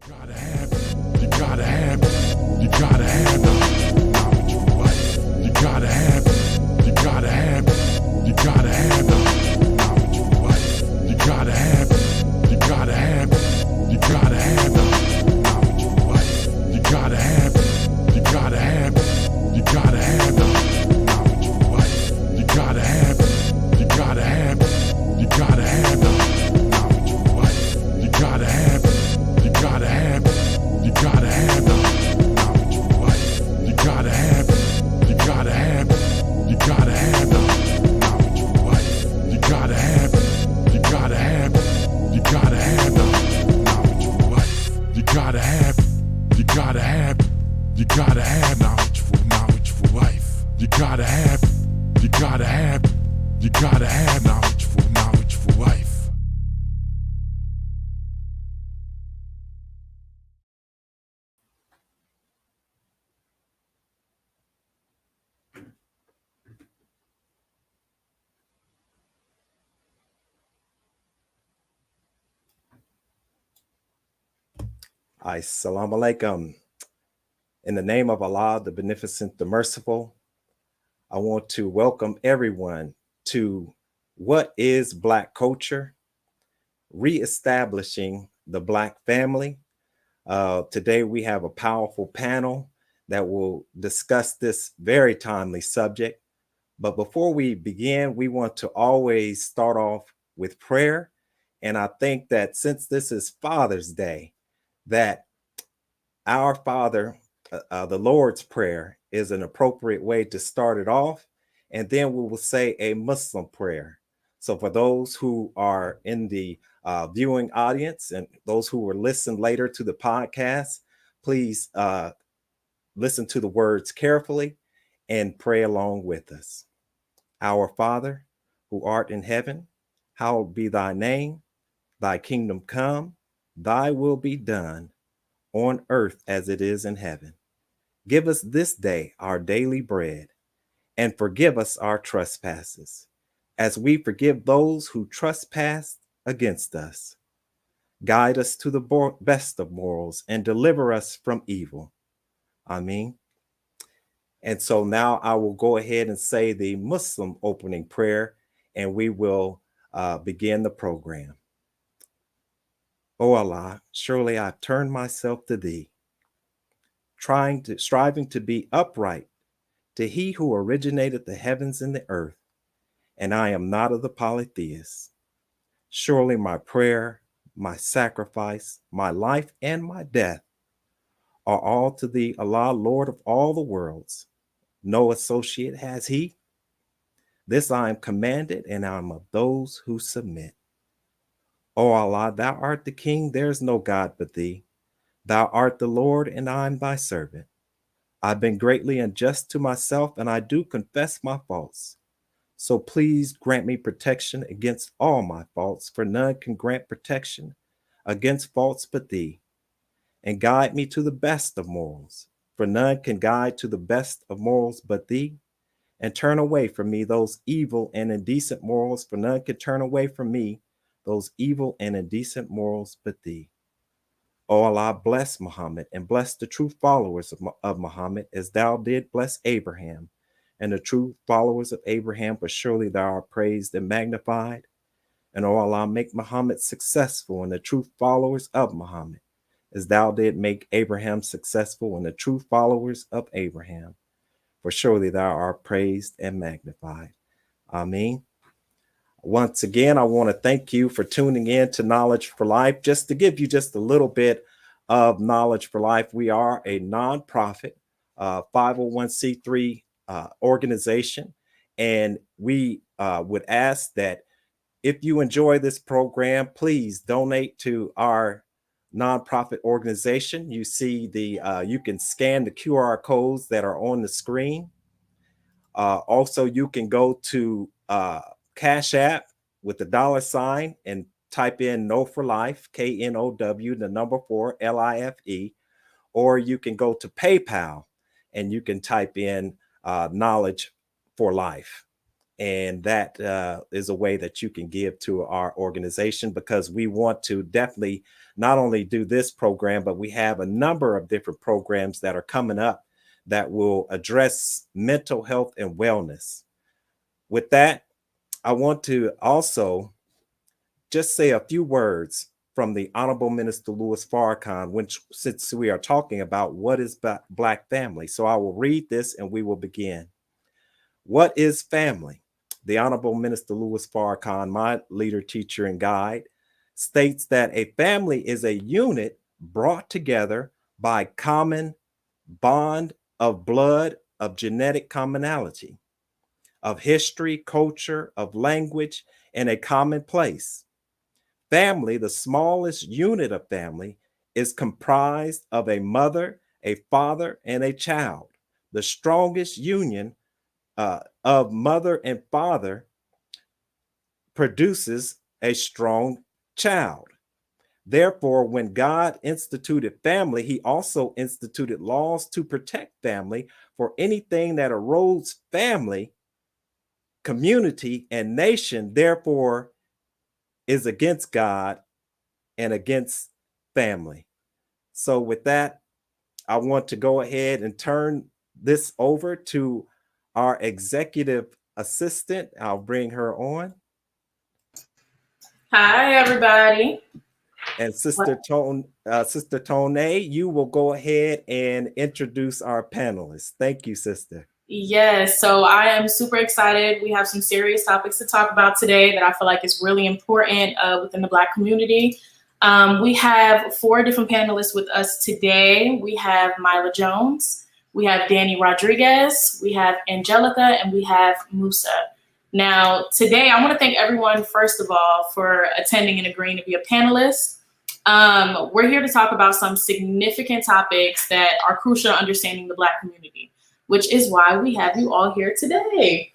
Gotta have, you gotta have, you gotta have knowledge for life. You gotta have, you gotta have, you gotta have knowledge for life. You gotta have, you gotta have, you gotta have knowledge for life. You gotta have, you gotta have, you gotta have knowledge for life. You gotta have, you gotta have, you gotta have knowledge for life. You gotta have, you gotta have, you gotta have knowledge for life. You gotta have, you gotta have, you gotta have knowledge for life. You gotta have, you gotta have, you gotta have knowledge for life. You gotta have, you gotta have, you gotta have knowledge for life. You gotta have, you gotta have, you gotta have knowledge for life. Assalamu alaikum. In the name of Allah, the Beneficent, the Merciful, I want to welcome everyone to What is Black Culture? Reestablishing the Black Family. Today we have a powerful panel that will discuss this very timely subject. But before we begin, we want to always start off with prayer. And I think that since this is Father's Day, that our Father, the Lord's Prayer, is an appropriate way to start it off. And then we will say a Muslim prayer. So for those who are in the viewing audience and those who will listen later to the podcast, please listen to the words carefully and pray along with us. Our Father, who art in heaven, hallowed be thy name. Thy kingdom come, thy will be done on earth as it is in heaven. Give us this day our daily bread, and forgive us our trespasses, as we forgive those who trespass against us. Guide us to the best of morals, and deliver us from evil. Amen. And so now I will go ahead and say the Muslim opening prayer, and we will begin the program. O Allah, surely I've turned myself to thee, striving to be upright to he who originated the heavens and the earth, and I am not of the polytheists. Surely my prayer, my sacrifice, my life, and my death are all to thee, Allah, Lord of all the worlds. No associate has he. This I am commanded, and I am of those who submit. O Allah, thou art the King, there is no God but thee. Thou art the Lord, and I am thy servant. I've been greatly unjust to myself, and I do confess my faults. So please grant me protection against all my faults, for none can grant protection against faults but thee. And guide me to the best of morals, for none can guide to the best of morals but thee. And turn away from me those evil and indecent morals, for none can turn away from me those evil and indecent morals but thee. O Allah, bless Muhammad and bless the true followers of Muhammad as thou did bless Abraham and the true followers of Abraham, for surely thou art praised and magnified. And O Allah, make Muhammad successful and the true followers of Muhammad as thou did make Abraham successful and the true followers of Abraham, for surely thou art praised and magnified. Amen. Once again, I want to thank you for tuning in to Knowledge for Life. Just to give you just a little bit of Knowledge for Life, we are a nonprofit 501c3 organization, and we would ask that if you enjoy this program, please donate to our nonprofit organization. You see you can scan the QR codes that are on the screen. Also, you can go to Cash App with the $ and type in Know for Life, KNOW, the number 4, LIFE, or you can go to PayPal and you can type in Knowledge for Life. And that is a way that you can give to our organization, because we want to definitely not only do this program, but we have a number of different programs that are coming up that will address mental health and wellness. With that, I want to also just say a few words from the Honorable Minister Louis Farrakhan, which, since we are talking about what is Black family. So I will read this and we will begin. What is family? The Honorable Minister Louis Farrakhan, my leader, teacher, and guide, states that a family is a unit brought together by common bond of blood, of genetic commonality, of history, culture, of language, and a common place. Family, the smallest unit of family, is comprised of a mother, a father, and a child. The strongest union of mother and father produces a strong child. Therefore, when God instituted family, he also instituted laws to protect family, for anything that erodes family, community, and nation, therefore, is against God and against family. So with that, I want to go ahead and turn this over to our executive assistant. I'll bring her on. Hi, everybody. And Sister Tone, you will go ahead and introduce our panelists. Thank you, Sister. Yes, so I am super excited. We have some serious topics to talk about today that I feel like is really important within the Black community. We have 4 different panelists with us today. We have Myla Jones, we have Danny Rodriguez, we have Angelica, and we have Musa. Now, today, I want to thank everyone, first of all, for attending and agreeing to be a panelist. We're here to talk about some significant topics that are crucial to understanding the Black community, which is why we have you all here today.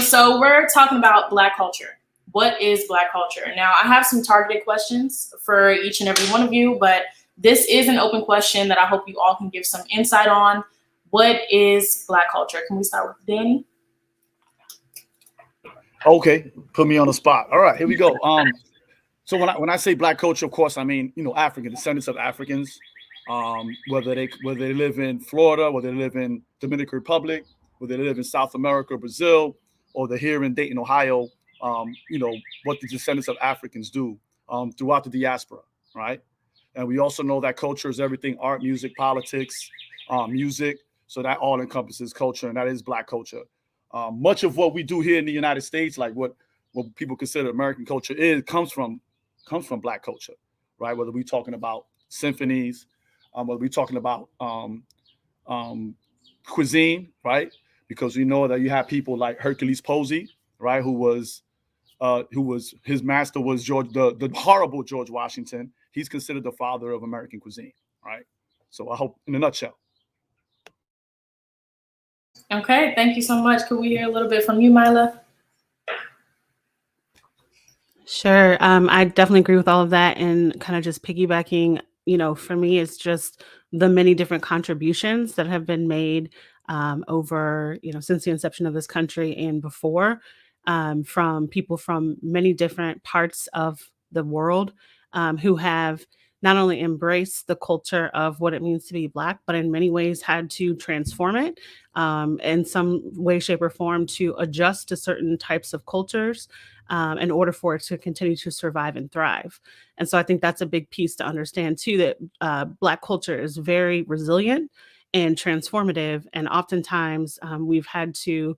So we're talking about Black culture. What is Black culture? Now, I have some targeted questions for each and every one of you, but this is an open question that I hope you all can give some insight on. What is Black culture? Can we start with Danny? Okay, put me on the spot. All right, here we go. So when I say Black culture, of course, I mean, African descendants of Africans, whether they live in Florida, whether they live in Dominican Republic, whether they live in South America, Brazil, or they're here in Dayton, Ohio. What the descendants of Africans do throughout the diaspora, right? And we also know that culture is everything: art, music, politics, music. So that all encompasses culture, and that is Black culture. Much of what we do here in the United States, like what people consider American culture, comes from Black culture, right? Whether we're talking about symphonies, whether we're talking about cuisine, right? Because we know that you have people like Hercules Posey, right? Who was his master was the horrible George Washington. He's considered the father of American cuisine, right? So I hope, in a nutshell. Okay, thank you so much. Could we hear a little bit from you, Myla? Sure. I definitely agree with all of that, and kind of just piggybacking, for me, it's just the many different contributions that have been made over, since the inception of this country and before, from people from many different parts of the world who have not only embraced the culture of what it means to be Black, but in many ways had to transform it in some way, shape, or form to adjust to certain types of cultures in order for it to continue to survive and thrive. And so I think that's a big piece to understand too, that Black culture is very resilient and transformative. And oftentimes we've had to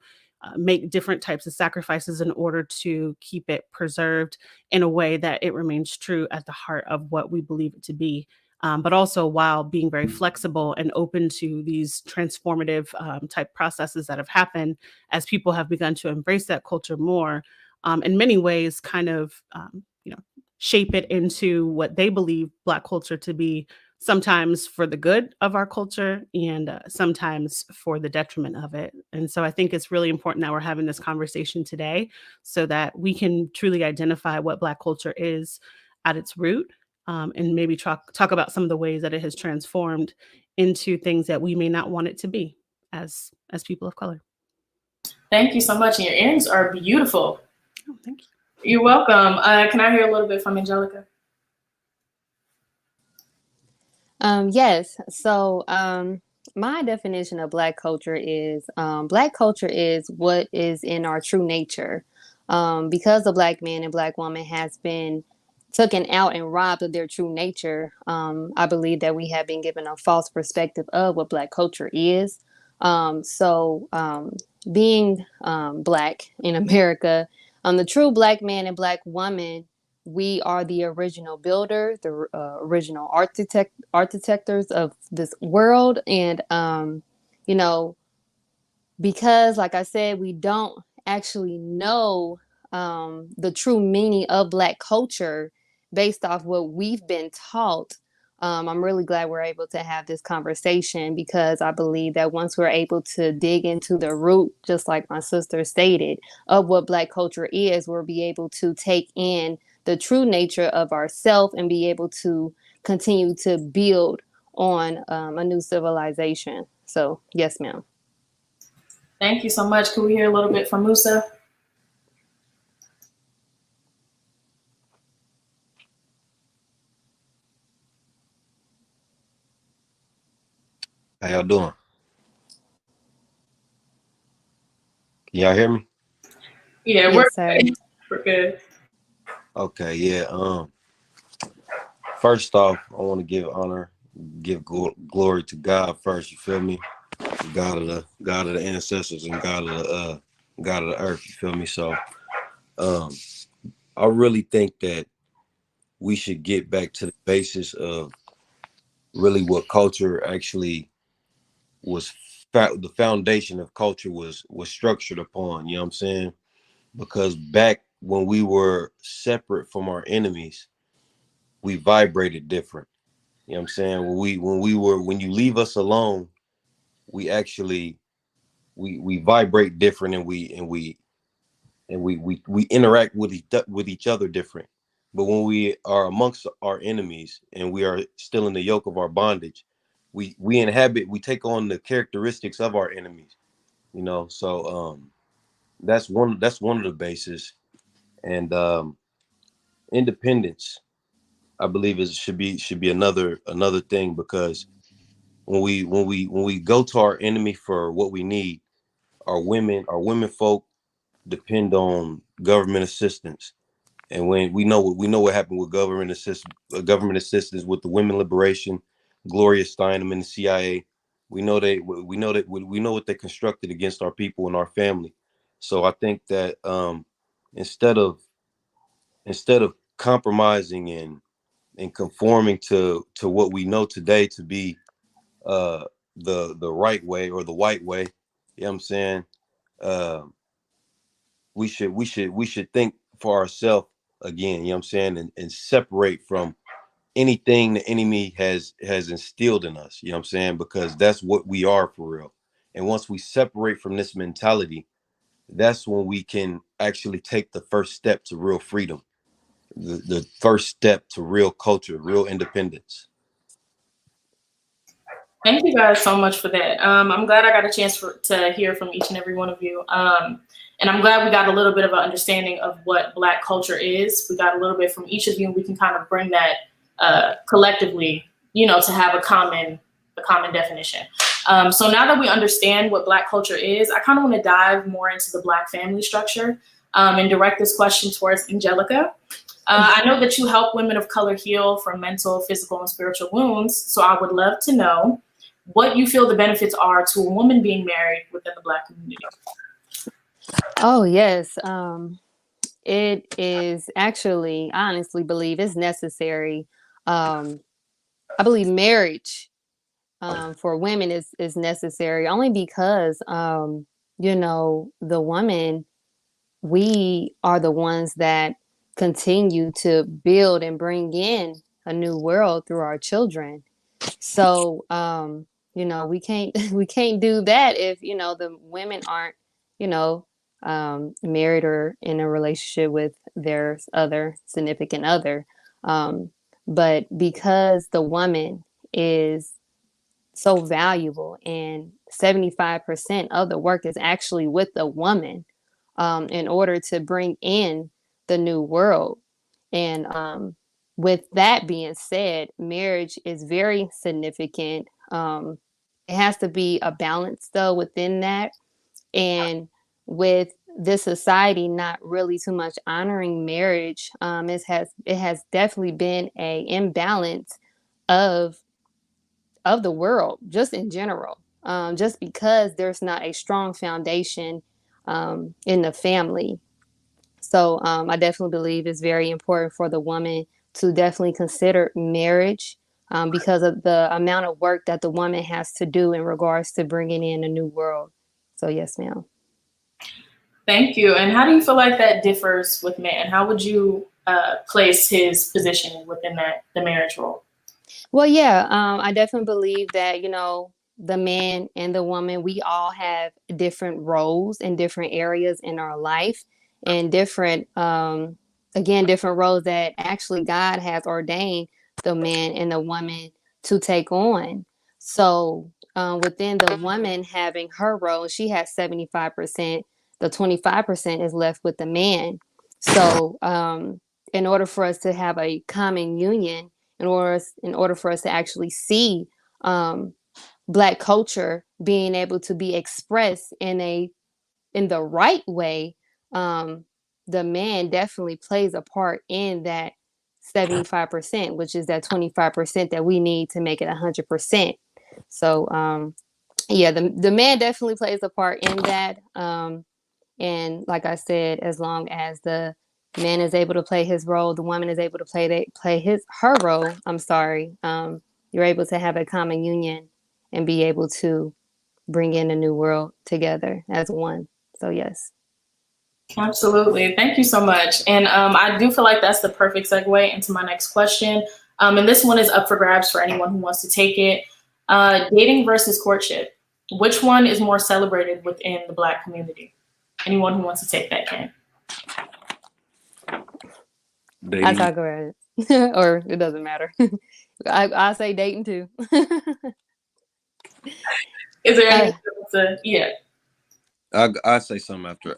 make different types of sacrifices in order to keep it preserved in a way that it remains true at the heart of what we believe it to be. But also while being very flexible and open to these transformative type processes that have happened as people have begun to embrace that culture more, in many ways kind of, shape it into what they believe Black culture to be, sometimes for the good of our culture and sometimes for the detriment of it. And so I think it's really important that we're having this conversation today so that we can truly identify what Black culture is at its root, and maybe talk about some of the ways that it has transformed into things that we may not want it to be as people of color. Thank you so much. And your earrings are beautiful. Oh, thank you. You're welcome. Can I hear a little bit from Angelica? Yes. So, my definition of Black culture is what is in our true nature. Because the Black man and Black woman has been taken out and robbed of their true nature, I believe that we have been given a false perspective of what Black culture is. So, being Black in America, the true Black man and Black woman, we are the original builder, the original architectors of this world. And you know, because like I said, we don't actually know the true meaning of Black culture based off what we've been taught. I'm really glad we're able to have this conversation, because I believe that once we're able to dig into the root, just like my sister stated, of what Black culture is, we'll be able to take in the true nature of ourself and be able to continue to build on a new civilization. So, yes, ma'am. Thank you so much. Can we hear a little bit from Musa? How y'all doing? Can y'all hear me? Yeah, Yes, sir. we're good. Okay, yeah. First off, I want to give honor, give glory to God first. You feel me? God of the ancestors and God of the earth. You feel me? So, I really think that we should get back to the basis of really what culture actually was. The foundation of culture was structured upon. You know what I'm saying? Because back when we were separate from our enemies, we vibrated different. You know what I'm saying? When you leave us alone, we actually we vibrate different, and we interact with each other different. But when we are amongst our enemies and we are still in the yoke of our bondage, we take on the characteristics of our enemies, you know. So that's one of the bases. And independence, I believe, should be another thing, because when we go to our enemy for what we need, our women folk depend on government assistance. And when we know what happened with government assistance with the women liberation, Gloria Steinem and the CIA. We know what they constructed against our people and our family. So I think that instead of compromising and conforming to what we know today to be the right way or the white way, you know what I'm saying? Uh, we should think for ourselves again, you know what I'm saying, and separate from anything the enemy has instilled in us, you know what I'm saying? Because that's what we are for real. And once we separate from this mentality, that's when we can actually take the first step to real freedom, the first step to real culture, real independence. Thank you guys so much for that. I'm glad I got a chance to hear from each and every one of you. And I'm glad we got a little bit of an understanding of what Black culture is. We got a little bit from each of you, and we can kind of bring that collectively, you know, to have a common definition. So now that we understand what Black culture is, I kind of want to dive more into the Black family structure and direct this question towards Angelica. I know that you help women of color heal from mental, physical, and spiritual wounds. So I would love to know what you feel the benefits are to a woman being married within the Black community. Oh, yes. It is actually, I honestly believe it's necessary. I believe marriage for women is necessary only because, you know, the woman, we are the ones that continue to build and bring in a new world through our children. So, you know, we can't we can't do that if, you know, the women aren't, you know, married or in a relationship with their other significant other. But because the woman is so valuable, and 75% of the work is actually with the woman, in order to bring in the new world. And with that being said, marriage is very significant. It has to be a balance though within that. And with this society not really too much honoring marriage, it has definitely been a imbalance of the world just in general. Just because there's not a strong foundation in the family. So I definitely believe it's very important for the woman to definitely consider marriage because of the amount of work that the woman has to do in regards to bringing in a new world. So yes, ma'am. Thank you. And how do you feel like that differs with man? How would you place his position within the marriage role? Well, yeah, I definitely believe that, the man and the woman, we all have different roles in different areas in our life and different, again, different roles that actually God has ordained the man and the woman to take on. So within the woman having her role, she has 75%, the 25% is left with the man. So in order for us to have a common union, in order for us to actually see Black culture being able to be expressed in the right way, the man definitely plays a part in that 75%, which is that 25% that we need to make it 100%. So yeah, the man definitely plays a part in that. And like I said, as long as the man is able to play his role, the woman is able to play her role. I'm sorry. You're able to have a common union and be able to bring in a new world together as one. So yes. Absolutely. Thank you so much. And I do feel like that's the perfect segue into my next question. And this one is up for grabs for anyone who wants to take it. Dating versus courtship. Which one is more celebrated within the Black community? Anyone who wants to take that can. Dating. I talk about it. Or it doesn't matter. I say dating too. Is there anything else yeah. I say something after.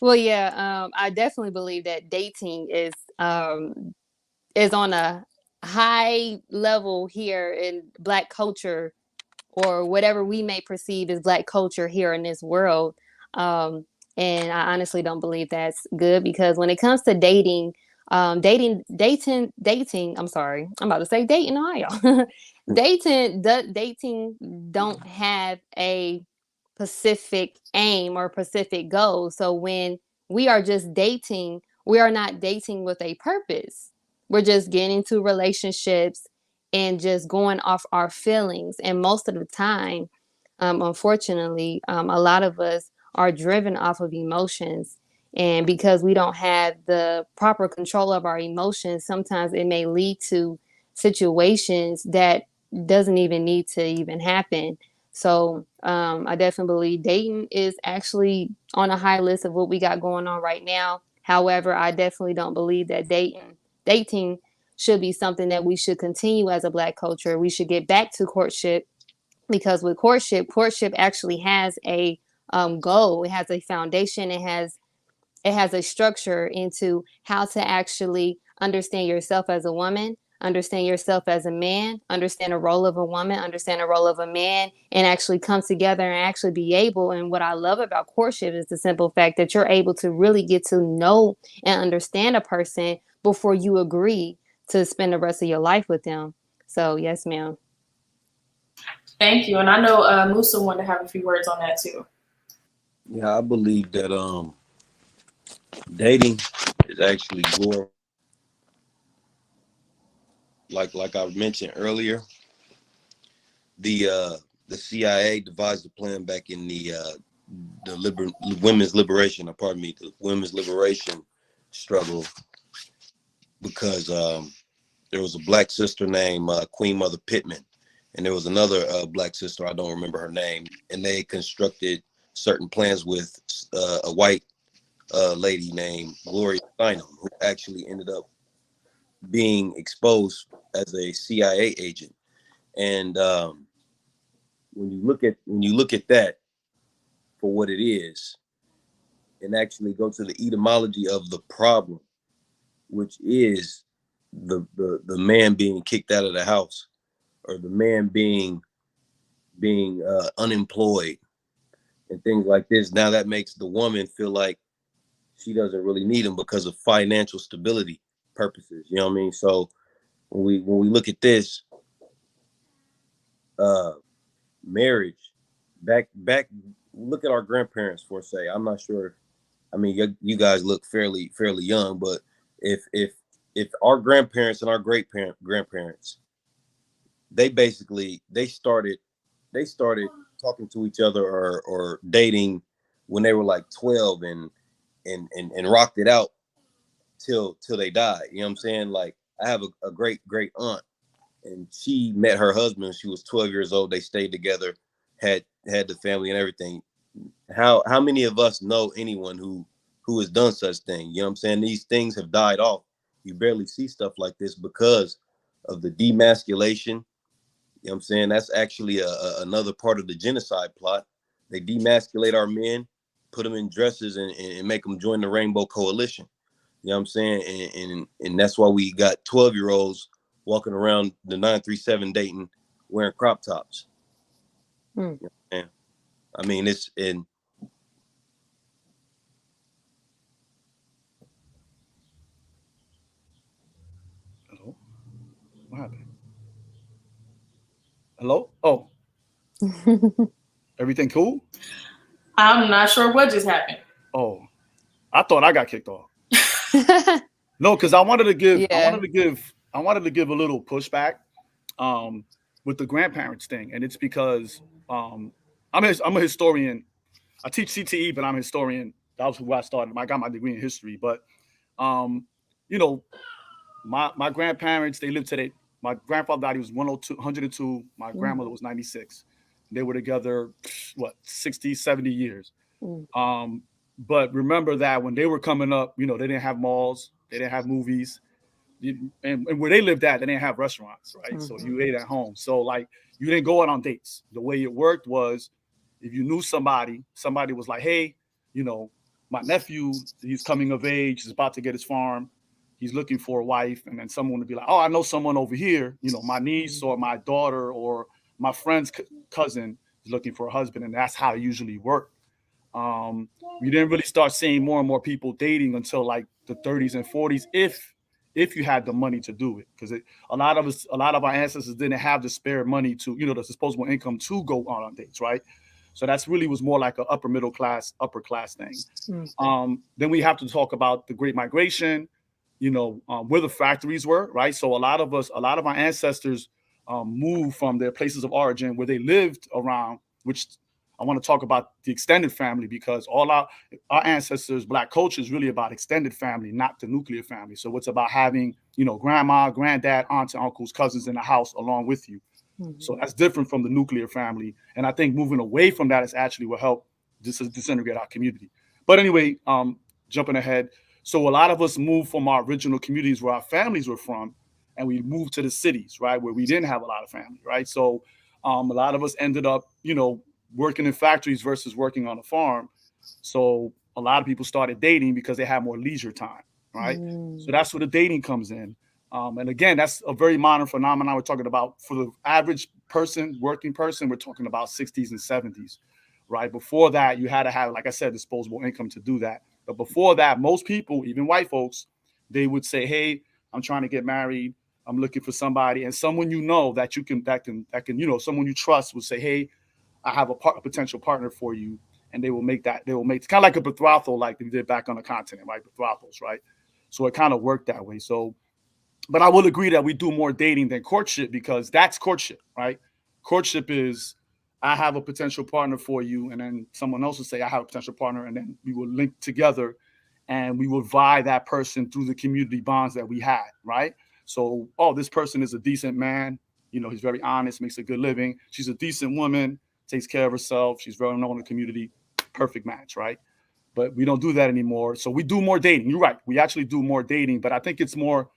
Well, yeah, I definitely believe that dating is on a high level here in Black culture, or whatever we may perceive as Black culture here in this world. And I honestly don't believe that's good, because when it comes to dating, dating. I'm sorry, I'm about to say dating. All y'all, dating don't have a specific aim or specific goal. So when we are just dating, we are not dating with a purpose. We're just getting into relationships and just going off our feelings. And most of the time, unfortunately, a lot of us are driven off of emotions. And because we don't have the proper control of our emotions, sometimes it may lead to situations that doesn't even need to even happen. So I definitely believe dating is actually on a high list of what we got going on right now. However, I definitely don't believe that dating should be something that we should continue as a Black culture. We should get back to courtship, because with courtship actually has a goal. It has a foundation. It has a structure into how to actually understand yourself as a woman, understand yourself as a man, understand the role of a woman, understand the role of a man, and actually come together and actually be able. And what I love about courtship is the simple fact that you're able to really get to know and understand a person before you agree to spend the rest of your life with them. So yes, ma'am. Thank you. And I know Musa wanted to have a few words on that too. Yeah, I believe that dating is actually more like I mentioned earlier. The CIA devised a plan back in the women's liberation. Pardon me, the women's liberation struggle, because there was a Black sister named Queen Mother Pittman, and there was another Black sister, I don't remember her name, and they constructed certain plans with a white lady named Gloria Steinem, who actually ended up being exposed as a CIA agent. And when you look at that for what it is, and actually go to the etymology of the problem, which is the man being kicked out of the house, or the man being unemployed and things like this. Now that makes the woman feel like she doesn't really need him because of financial stability purposes. You know what I mean? So when we look at this, marriage, back, look at our grandparents for say. I'm not sure. I mean, you guys look fairly young, but if our grandparents and our grandparents, they started talking to each other or dating when they were like 12 and rocked it out till they died. You know what I'm saying? Like, I have a great aunt, and she met her husband when she was 12 years old. They stayed together, had the family and everything. How many of us know anyone who has done such thing? You know what I'm saying? These things have died off. You barely see stuff like this because of the demasculation. You know what I'm saying? That's actually another part of the genocide plot. They demasculate our men, put them in dresses, and make them join the Rainbow Coalition. You know what I'm saying? And that's why we got 12-year-olds walking around the 937 Dayton wearing crop tops. You know, I mean, it's in. Hello? What happened? Hello? Oh, everything cool? I'm not sure what just happened. Oh, I thought I got kicked off. No, because I wanted to give a little pushback with the grandparents thing, and it's because I'm a historian. I teach CTE, but I'm a historian. That was where I started. I got my degree in history, but you know, my grandparents, they lived today. My grandfather died, he was 102. My grandmother was 96. They were together, 60, 70 years. But remember that when they were coming up, they didn't have malls, they didn't have movies. And where they lived at, they didn't have restaurants, right? So you ate at home. So like, you didn't go out on dates. The way it worked was, if you knew somebody was like, hey, my nephew, he's coming of age, he's about to get his farm, he's looking for a wife. And then someone would be like, oh, I know someone over here, my niece or my daughter or my friend's cousin is looking for a husband. And that's how it usually worked. We didn't really start seeing more and more people dating until like the 30s and 40s, if you had the money to do it, because a lot of our ancestors didn't have the spare money to, the disposable income to go on dates, right? So that's really was more like an upper class thing. Then we have to talk about the Great Migration, where the factories were, right? So a lot of our ancestors moved from their places of origin where they lived around, which I want to talk about the extended family, because all our ancestors, Black culture is really about extended family, not the nuclear family. So it's about having, grandma, granddad, aunts and uncles, cousins in the house along with you. So that's different from the nuclear family. And I think moving away from that is actually will help disintegrate our community. But anyway, jumping ahead. So a lot of us moved from our original communities where our families were from, and we moved to the cities, right, where we didn't have a lot of family, right? So a lot of us ended up, working in factories versus working on a farm. So a lot of people started dating because they had more leisure time, right? So that's where the dating comes in. And again, that's a very modern phenomenon. We're talking about for the average person, working person, we're talking about 60s and 70s, right? Before that, you had to have, like I said, disposable income to do that. But before that, most people, even white folks, they would say, hey, I'm trying to get married. I'm looking for somebody. And someone that can, someone you trust would say, hey, I have a potential partner for you. And they will make kind of like a betrothal, like they did back on the continent, right? Betrothals, right? So it kind of worked that way. So, but I will agree that we do more dating than courtship, because that's courtship, right? Courtship is, I have a potential partner for you. And then someone else will say, I have a potential partner. And then we will link together and we will vie that person through the community bonds that we had, right? So, this person is a decent man. He's very honest, makes a good living. She's a decent woman, takes care of herself. She's very known in the community. Perfect match, right? But we don't do that anymore. So we do more dating. You're right. We actually do more dating, but I think it's more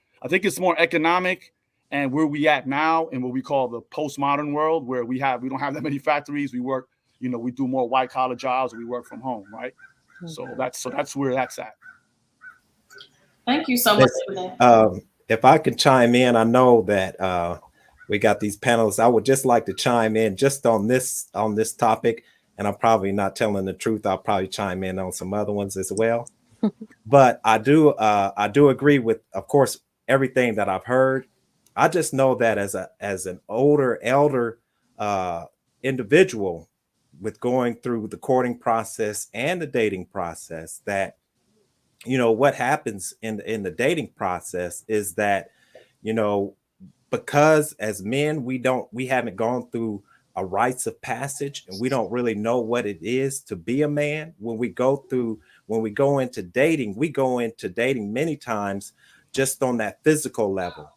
economic, and where we at now in what we call the postmodern world, where we don't have that many factories. We work, we do more white collar jobs. We work from home, right? So that's where that's at. Thank you so much for that. If I can chime in, I know that we got these panelists. I would just like to chime in just on this topic, and I'm probably not telling the truth. I'll probably chime in on some other ones as well. But I do agree with, of course, everything that I've heard. I just know that as an older elder individual with going through the courting process and the dating process, that what happens in the dating process is that because as men we haven't gone through a rites of passage, and we don't really know what it is to be a man. When we go into dating, we go into dating many times just on that physical level.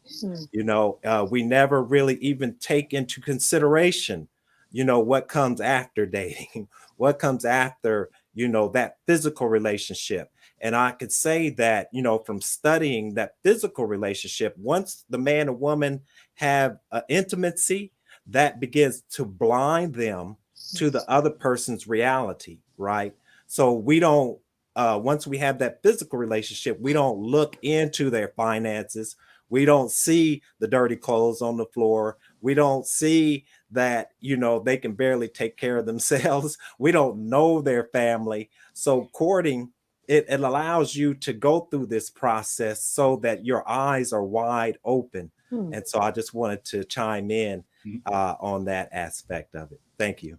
We never really even take into consideration what comes after dating, what comes after that physical relationship. And I could say that, from studying that physical relationship, once the man and woman have intimacy, that begins to blind them to the other person's reality, right? So we don't, once we have that physical relationship, we don't look into their finances. We don't see the dirty clothes on the floor. We don't see that, they can barely take care of themselves. We don't know their family. So courting, it allows you to go through this process so that your eyes are wide open. And so I just wanted to chime in on that aspect of it. Thank you.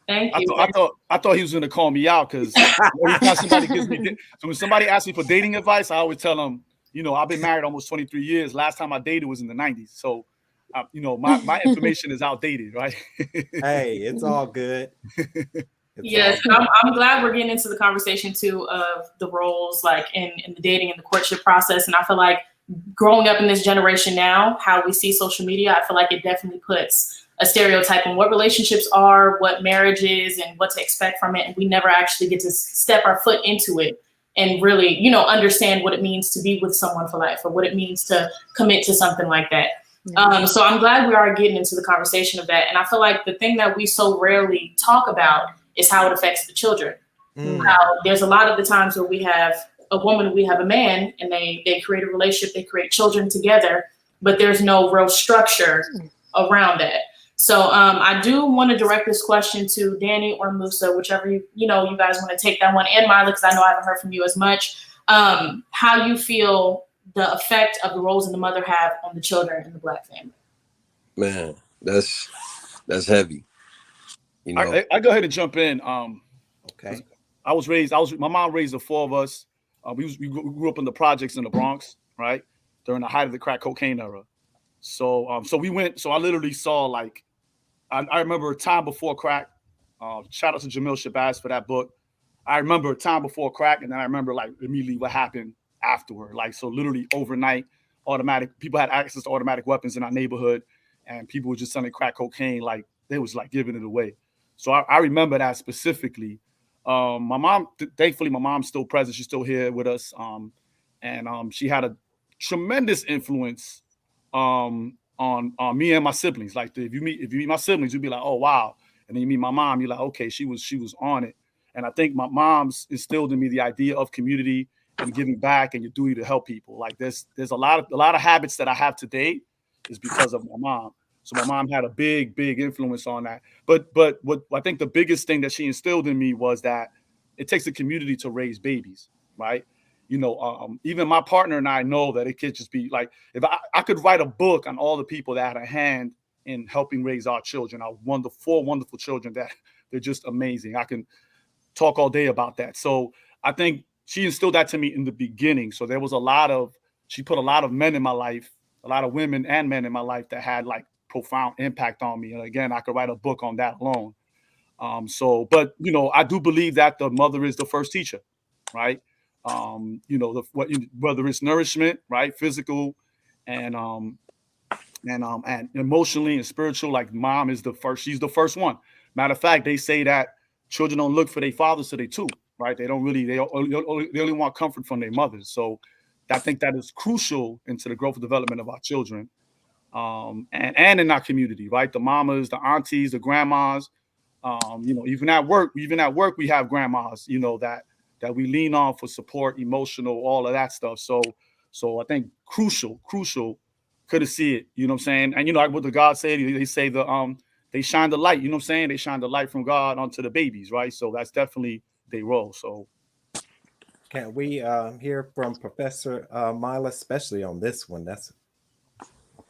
Thank you. I thought he was going to call me out, because every time somebody gives me, so when somebody asks me for dating advice, I always tell them, I've been married almost 23 years. Last time I dated was in the 90s. So, my information is outdated, right? Hey, it's all good. Yes, I'm glad we're getting into the conversation too of the roles, like in the dating and the courtship process. And I feel like growing up in this generation now, how we see social media, I feel like it definitely puts a stereotype on what relationships are, what marriage is, and what to expect from it. And we never actually get to step our foot into it and really, understand what it means to be with someone for life, or what it means to commit to something like that. So I'm glad we are getting into the conversation of that. And I feel like the thing that we so rarely talk about is how it affects the children. How there's a lot of the times where we have a woman, we have a man, and they create a relationship, they create children together, but there's no real structure around that. So I do want to direct this question to Danny or Musa, whichever you guys want to take that one, and Mila, because I know I haven't heard from you as much. How you feel the effect of the roles in the mother have on the children in the Black family? Man, that's heavy. I go ahead and jump in. Okay. My mom raised the four of us. We grew up in the projects in the Bronx, right? During the height of the crack cocaine era. So I literally saw, like, I remember a time before crack. Shout out to Jamil Shabazz for that book. I remember a time before crack, and then I remember, like, immediately what happened afterward. Like, so literally overnight, people had access to automatic weapons in our neighborhood, and people were just selling crack cocaine, like they was like giving it away. So I remember that specifically. My mom, thankfully, my mom's still present. She's still here with us. And she had a tremendous influence on me and my siblings. Like, if you meet my siblings, you'd be like, oh, wow. And then you meet my mom, you're like, okay, she was on it. And I think my mom's instilled in me the idea of community and giving back and your duty to help people. Like, there's a lot of habits that I have today is because of my mom. So my mom had a big influence on that. But what I think the biggest thing that she instilled in me was that it takes a community to raise babies, right? Even my partner and I know that it could just be like, if I could write a book on all the people that had a hand in helping raise our children, our four wonderful children, that they're just amazing. I can talk all day about that. So I think she instilled that to me in the beginning. So there was she put a lot of men in my life, a lot of women and men in my life that had, like, profound impact on me. And again, I could write a book on that alone. But I do believe that the mother is the first teacher, right? Whether it's nourishment, right, physical and emotionally and spiritual, like, mom is the first. She's the first one. Matter of fact, they say that children don't look for their fathers till they two, right? They only want comfort from their mothers. So I think that is crucial into the growth and development of our children. And in our community, right? The mamas, the aunties, the grandmas, even at work we have grandmas, that that we lean on for support, emotional, all of that stuff. So I think crucial could have see it, you know what I'm saying? And like what the God said, they say they shine the light, you know what I'm saying? They shine the light from God onto the babies, right? So that's definitely their role. So can we hear from Professor Mila, especially on this one? That's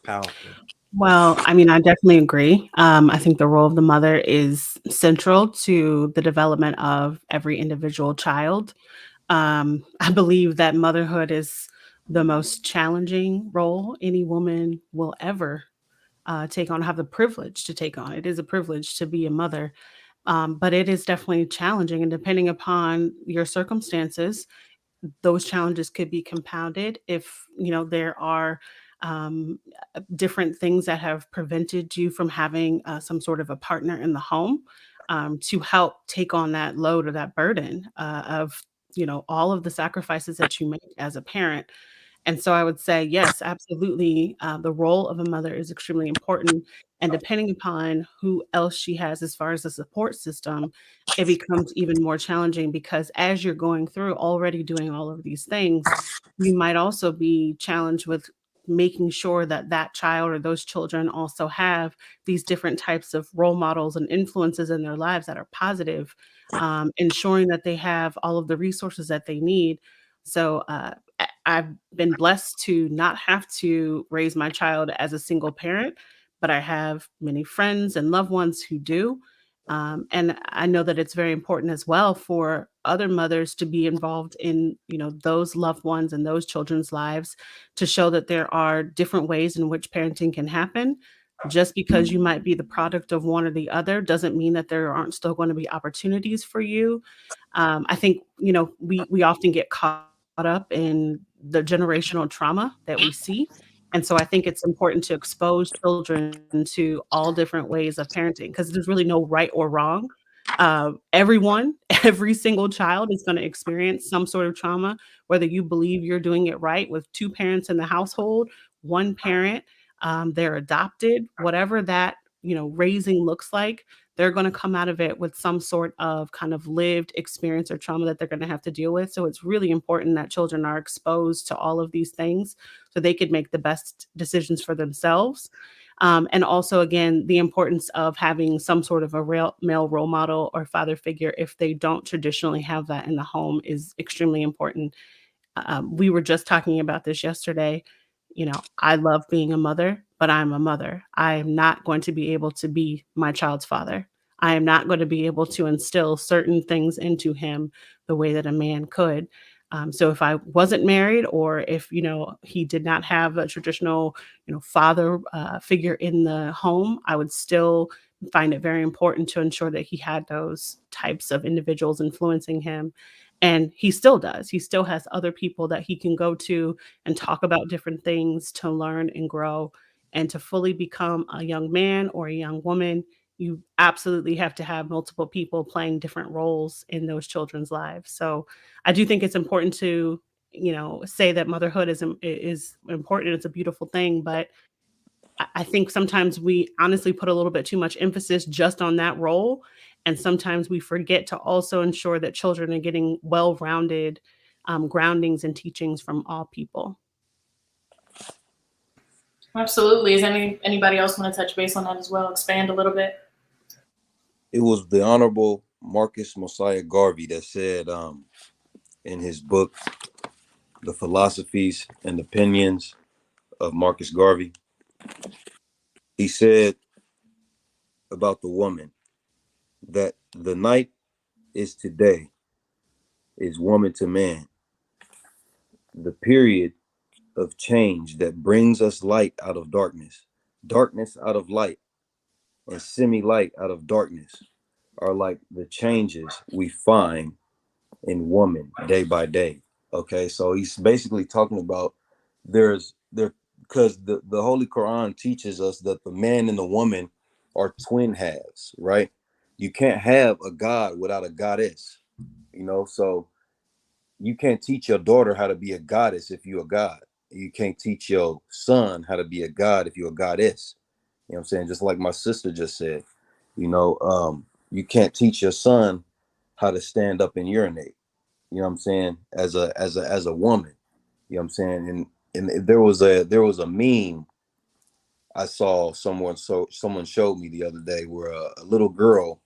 powerful. Well, I mean, I definitely agree. I think the role of the mother is central to the development of every individual child. I believe that motherhood is the most challenging role any woman will ever take on, have the privilege to take on. It is a privilege to be a mother, but it is definitely challenging. And depending upon your circumstances, those challenges could be compounded if there are um, different things that have prevented you from having some sort of a partner in the home to help take on that load or that burden of all of the sacrifices that you make as a parent. And so I would say, yes, absolutely. The role of a mother is extremely important. And depending upon who else she has as far as the support system, it becomes even more challenging because as you're going through already doing all of these things, you might also be challenged with making sure that that child or those children also have these different types of role models and influences in their lives that are positive, ensuring that they have all of the resources that they need. So, I've been blessed to not have to raise my child as a single parent, but I have many friends and loved ones who do. And I know that it's very important as well for other mothers to be involved in, those loved ones and those children's lives to show that there are different ways in which parenting can happen. Just because you might be the product of one or the other doesn't mean that there aren't still going to be opportunities for you. I think, we often get caught up in the generational trauma that we see. And so I think it's important to expose children to all different ways of parenting because there's really no right or wrong. Everyone, every single child is going to experience some sort of trauma, whether you believe you're doing it right with two parents in the household, one parent, they're adopted, whatever that, raising looks like, they're going to come out of it with some sort of kind of lived experience or trauma that they're going to have to deal with. So it's really important that children are exposed to all of these things so they could make the best decisions for themselves. And also, again, the importance of having some sort of a real male role model or father figure, if they don't traditionally have that in the home, is extremely important. We were just talking about this yesterday. I love being a mother, but I'm a mother. I am not going to be able to be my child's father. I am not going to be able to instill certain things into him the way that a man could. So if I wasn't married, or if he did not have a traditional father figure in the home, I would still find it very important to ensure that he had those types of individuals influencing him. And he still does. He still has other people that he can go to and talk about different things to learn and grow. And to fully become a young man or a young woman, you absolutely have to have multiple people playing different roles in those children's lives. So I do think it's important to, say that motherhood is important. It's a beautiful thing, but I think sometimes we honestly put a little bit too much emphasis just on that role. And sometimes we forget to also ensure that children are getting well-rounded groundings and teachings from all people. Absolutely. Is anybody else want to touch base on that as well? Expand a little bit. It was the Honorable Marcus Mosiah Garvey that said in his book, The Philosophies and Opinions of Marcus Garvey, he said about the woman that the night is today, is woman to man, the period of change that brings us light out of darkness, darkness out of light, and semi-light out of darkness are like the changes we find in woman day by day. Okay, so he's basically talking about there because the Holy Quran teaches us that the man and the woman are twin halves, right? You can't have a god without a goddess, so you can't teach your daughter how to be a goddess if you're a god. You can't teach your son how to be a god if you're a goddess. You know what I'm saying? Just like my sister just said, you can't teach your son how to stand up and urinate. You know what I'm saying? As a woman. You know what I'm saying? And there was a meme I saw someone showed me the other day where a little girl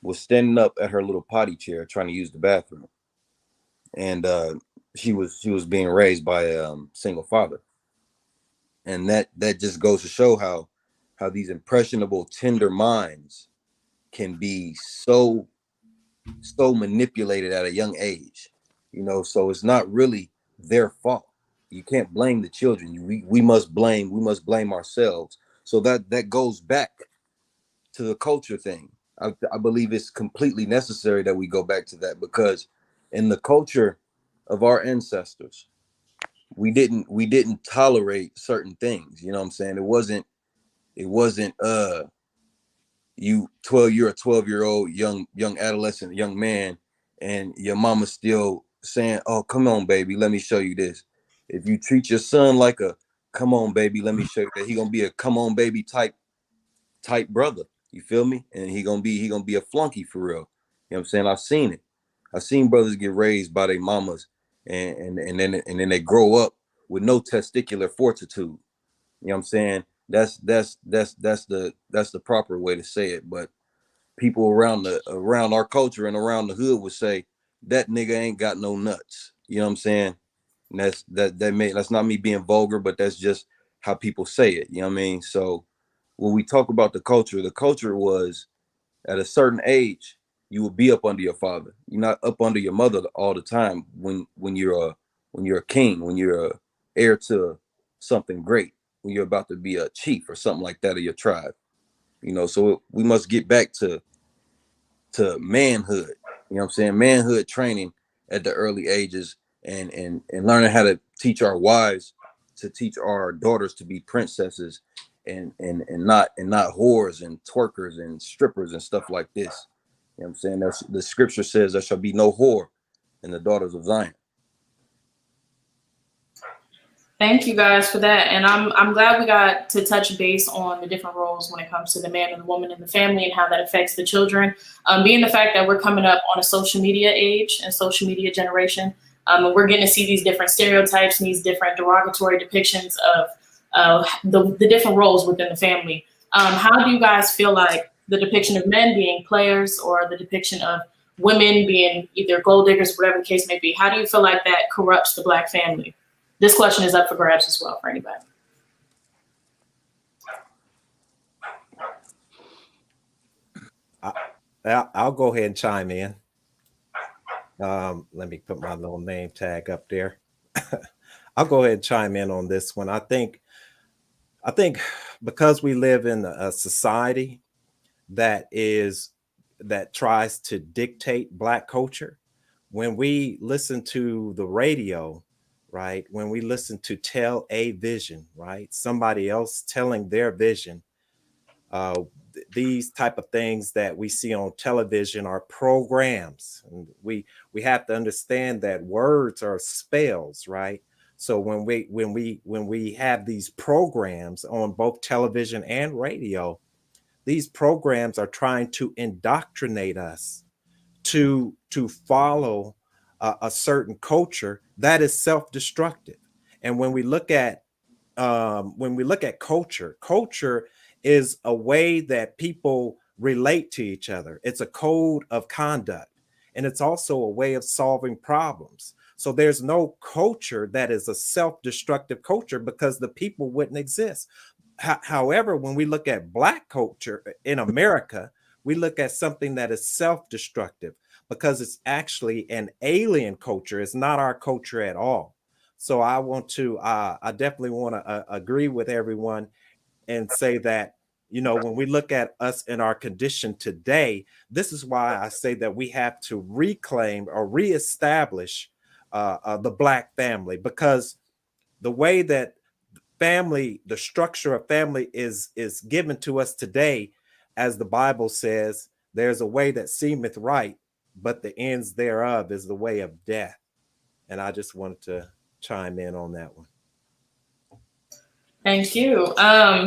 was standing up at her little potty chair trying to use the bathroom, and she was being raised by a single father, and that just goes to show how these impressionable, tender minds can be so manipulated at a young age, you know. So it's not really their fault. You can't blame the children. We must blame ourselves. So that goes back to the culture thing. I believe it's completely necessary that we go back to that, because in the culture of our ancestors, we didn't tolerate certain things. You know what I'm saying? It wasn't you're a 12-year-old young adolescent, young man, and your mama's still saying, "Oh, come on, baby, let me show you this." If you treat your son like a "come on, baby, let me show you that," he gonna be a "come on, baby" type brother. You feel me? And he gonna be a flunky for real. You know what I'm saying? I've seen it. I've seen brothers get raised by their mamas, and then they grow up with no testicular fortitude. You know what I'm saying? That's the proper way to say it. But people around our culture and around the hood would say that nigga ain't got no nuts. You know what I'm saying? And that's not me being vulgar, but that's just how people say it. You know what I mean? So when we talk about the culture was at a certain age, you will be up under your father. You're not up under your mother all the time when you're a king, when you're a heir to something great, when you're about to be a chief or something like that of your tribe. You know, so we must get back to manhood. You know what I'm saying? Manhood training at the early ages, and learning how to teach our wives to teach our daughters to be princesses, and not whores and twerkers and strippers and stuff like this. You know what I'm saying? That's, the scripture says there shall be no whore in the daughters of Zion. Thank you guys for that. And I'm glad we got to touch base on the different roles when it comes to the man and the woman in the family and how that affects the children. Being the fact that we're coming up on a social media age and social media generation, and we're getting to see these different stereotypes and these different derogatory depictions of the different roles within the family. How do you guys feel like the depiction of men being players or the depiction of women being either gold diggers, whatever the case may be, how do you feel like that corrupts the Black family? This question is up for grabs as well for anybody. I'll go ahead and chime in. Let me put my little name tag up there. I'll go ahead and chime in on this one. I think because we live in a society that tries to dictate Black culture, when we listen to the radio, right? When we listen to tell a vision, right? Somebody else telling their vision, these type of things that we see on television are programs. And we have to understand that words are spells, right? So when we have these programs on both television and radio, these programs are trying to indoctrinate us to follow a certain culture that is self-destructive. And when we look at culture is a way that people relate to each other. It's a code of conduct, and it's also a way of solving problems. So there's no culture that is a self-destructive culture, because the people wouldn't exist. However, when we look at Black culture in America, we look at something that is self-destructive because it's actually an alien culture. It's not our culture at all. So I definitely want to agree with everyone and say that, you know, when we look at us in our condition today, this is why I say that we have to reclaim or reestablish the Black family, because the way that the structure of family is given to us today, as the Bible says, there's a way that seemeth right, but the ends thereof is the way of death. And I just wanted to chime in on that one. Thank you.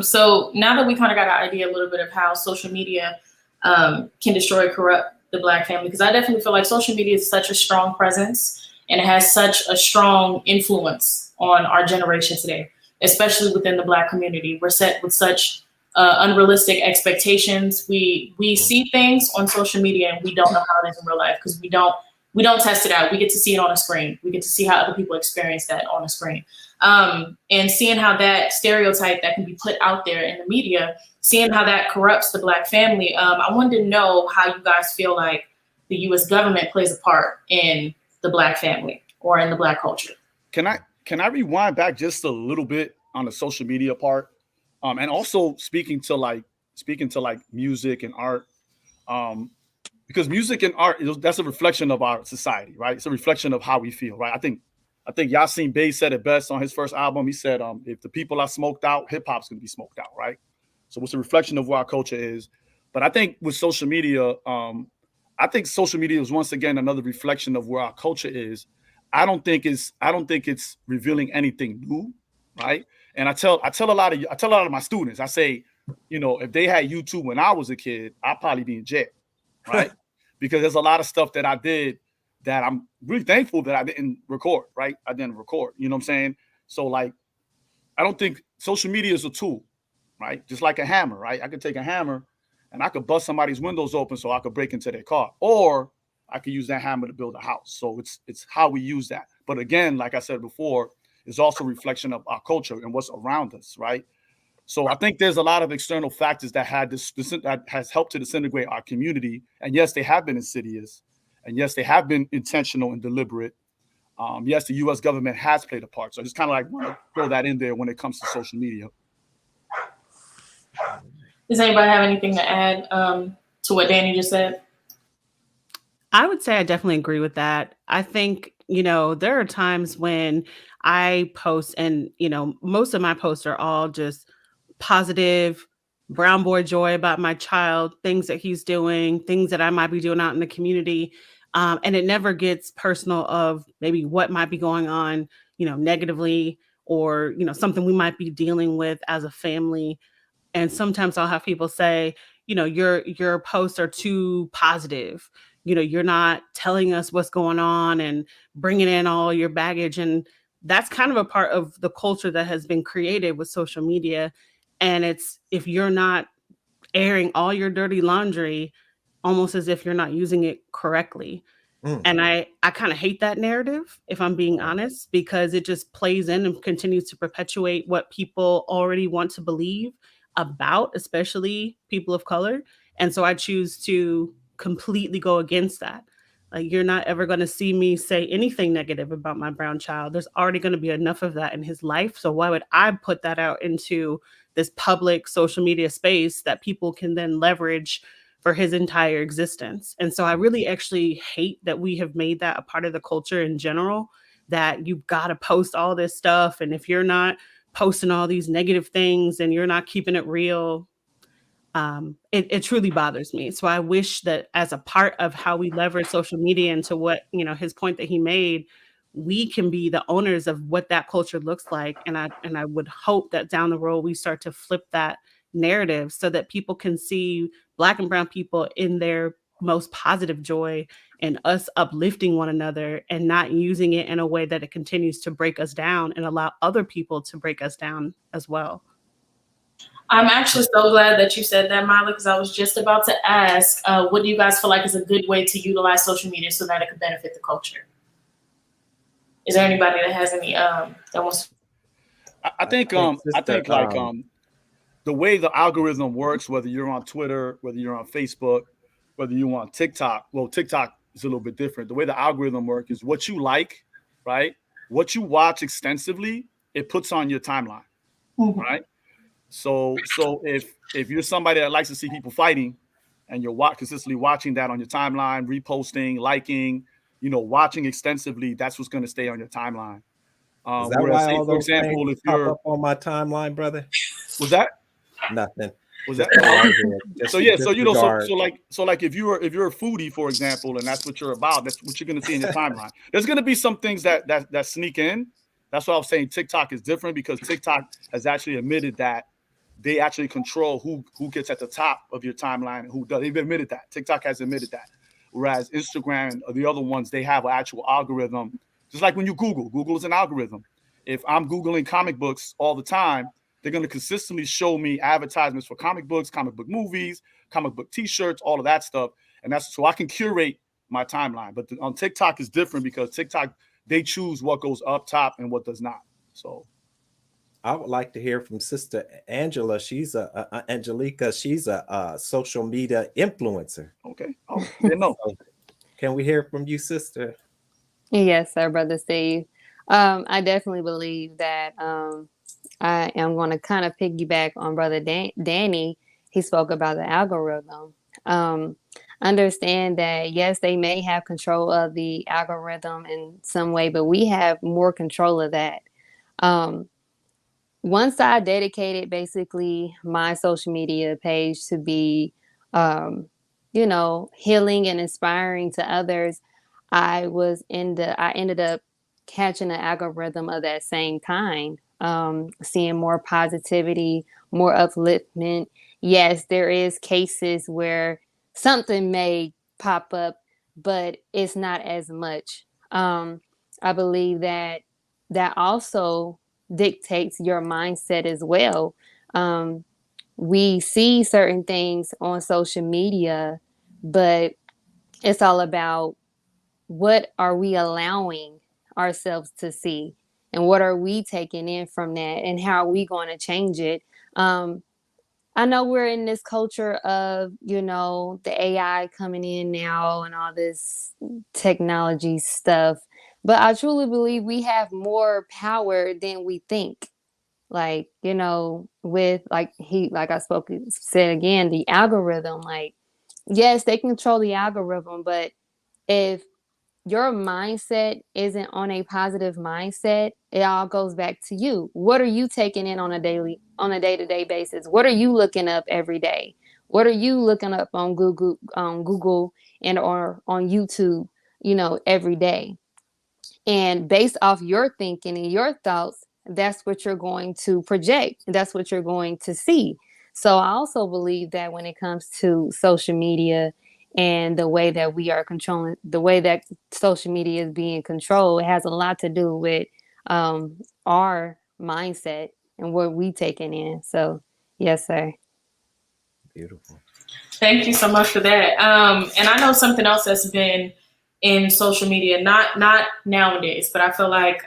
So now that we kind of got an idea a little bit of how social media can destroy, corrupt the Black family? Because I definitely feel like social media is such a strong presence and it has such a strong influence on our generation today, especially within the Black community. We're set with such unrealistic expectations. We see things on social media and we don't know how it is in real life because we don't test it out. We get to see it on a screen. We get to see how other people experience that on a screen. And seeing how that stereotype that can be put out there in the media, seeing how that corrupts the Black family. I wanted to know how you guys feel like the U.S. government plays a part in the Black family or in the Black culture. Can I rewind back just a little bit on the social media part? And also speaking to like music and art, because music and art, that's a reflection of our society, right? It's a reflection of how we feel, right? I think Yasin Bey said it best on his first album. He said, if the people are smoked out, hip hop's gonna be smoked out, right? So it's a reflection of what our culture is. But I think with social media, I think social media is once again another reflection of where our culture is. I don't think it's revealing anything new, right? And I tell a lot of my students, I say, if they had YouTube when I was a kid, I'd probably be in jail, right? Because there's a lot of stuff that I did that I'm really thankful that I didn't record, right? I didn't record, you know what I'm saying? So like, I don't think social media is a tool, right? Just like a hammer, right? I could take a hammer and I could bust somebody's windows open so I could break into their car, or I could use that hammer to build a house. So it's how we use that. But again, like I said before, it's also a reflection of our culture and what's around us, right? So I think there's a lot of external factors that that has helped to disintegrate our community. And yes, they have been insidious. And yes, they have been intentional and deliberate. Yes, the U.S. government has played a part. So I just kind of like want to throw that in there when it comes to social media. Does anybody have anything to add to what Danny just said? I would say I definitely agree with that. I think, there are times when I post and, most of my posts are all just positive, brown boy joy about my child, things that he's doing, things that I might be doing out in the community. And it never gets personal of maybe what might be going on, negatively or, something we might be dealing with as a family. And sometimes I'll have people say, your posts are too positive. You're not telling us what's going on and bringing in all your baggage. And that's kind of a part of the culture that has been created with social media. And it's, if you're not airing all your dirty laundry, almost as if you're not using it correctly. And I kind of hate that narrative, if I'm being honest, because it just plays in and continues to perpetuate what people already want to believe about, especially people of color. And so I choose to completely go against that. Like, you're not ever going to see me say anything negative about my brown child. There's already going to be enough of that in his life. So why would I put that out into this public social media space that people can then leverage for his entire existence? And so I really actually hate that we have made that a part of the culture in general, that you've got to post all this stuff. And if you're not posting all these negative things and you're not keeping it real, it truly bothers me. So I wish that as a part of how we leverage social media into what, his point that he made, we can be the owners of what that culture looks like. And I would hope that down the road, we start to flip that narrative so that people can see Black and brown people in their most positive joy and us uplifting one another and not using it in a way that it continues to break us down and allow other people to break us down as well. I'm actually so glad that you said that, Mila, because I was just about to ask, what do you guys feel like is a good way to utilize social media so that it could benefit the culture? Is there anybody that has any that wants to? I think the way the algorithm works, whether you're on Twitter, whether you're on Facebook, whether you're on TikTok, well, TikTok is a little bit different. The way the algorithm works is what you like, right? What you watch extensively, it puts on your timeline, right? So if you're somebody that likes to see people fighting and you're consistently watching that on your timeline, reposting, liking, watching extensively, that's what's going to stay on your timeline. Is that why all those things if you're pop up on my timeline, brother? Was that nothing? Was that so? Like if you're a foodie, for example, and that's what you're about, that's what you're going to see in your timeline. There's going to be some things that sneak in. That's why I was saying TikTok is different, because TikTok has actually admitted that they actually control who gets at the top of your timeline and who does. They've admitted that. TikTok has admitted that. Whereas Instagram or the other ones, they have an actual algorithm. Just like when you Google is an algorithm. If I'm Googling comic books all the time, they're going to consistently show me advertisements for comic books, comic book movies, comic book T-shirts, all of that stuff. And that's so I can curate my timeline. But on TikTok is different because TikTok, they choose what goes up top and what does not. So I would like to hear from Sister Angela. She's Angelica. She's a social media influencer. okay. Oh, yeah, no. Can we hear from you, Sister? Yes, sir, Brother Steve. I definitely believe that I am going to kind of piggyback on Brother Danny. He spoke about the algorithm. Understand that, yes, they may have control of the algorithm in some way, but we have more control of that. Once I dedicated basically my social media page to be, healing and inspiring to others, I ended up catching an algorithm of that same kind, seeing more positivity, more upliftment. Yes, there is cases where something may pop up, but it's not as much. I believe that also dictates your mindset as well. We see certain things on social media, but it's all about what are we allowing ourselves to see and what are we taking in from that and how are we going to change it. I know we're in this culture of, the AI coming in now and all this technology stuff, but I truly believe we have more power than we think. Like, with said again, the algorithm, like, yes, they control the algorithm, but if your mindset isn't on a positive mindset, it all goes back to you. What are you taking in on a day-to-day basis? What are you looking up every day? What are you looking up on Google and or on YouTube, every day? And based off your thinking and your thoughts, that's what you're going to project. That's what you're going to see. So I also believe that when it comes to social media and the way that we are controlling, the way that social media is being controlled, it has a lot to do with our mindset and what we taking in. So, yes, sir. Beautiful. Thank you so much for that. And I know something else that's been in social media, not nowadays, but I feel like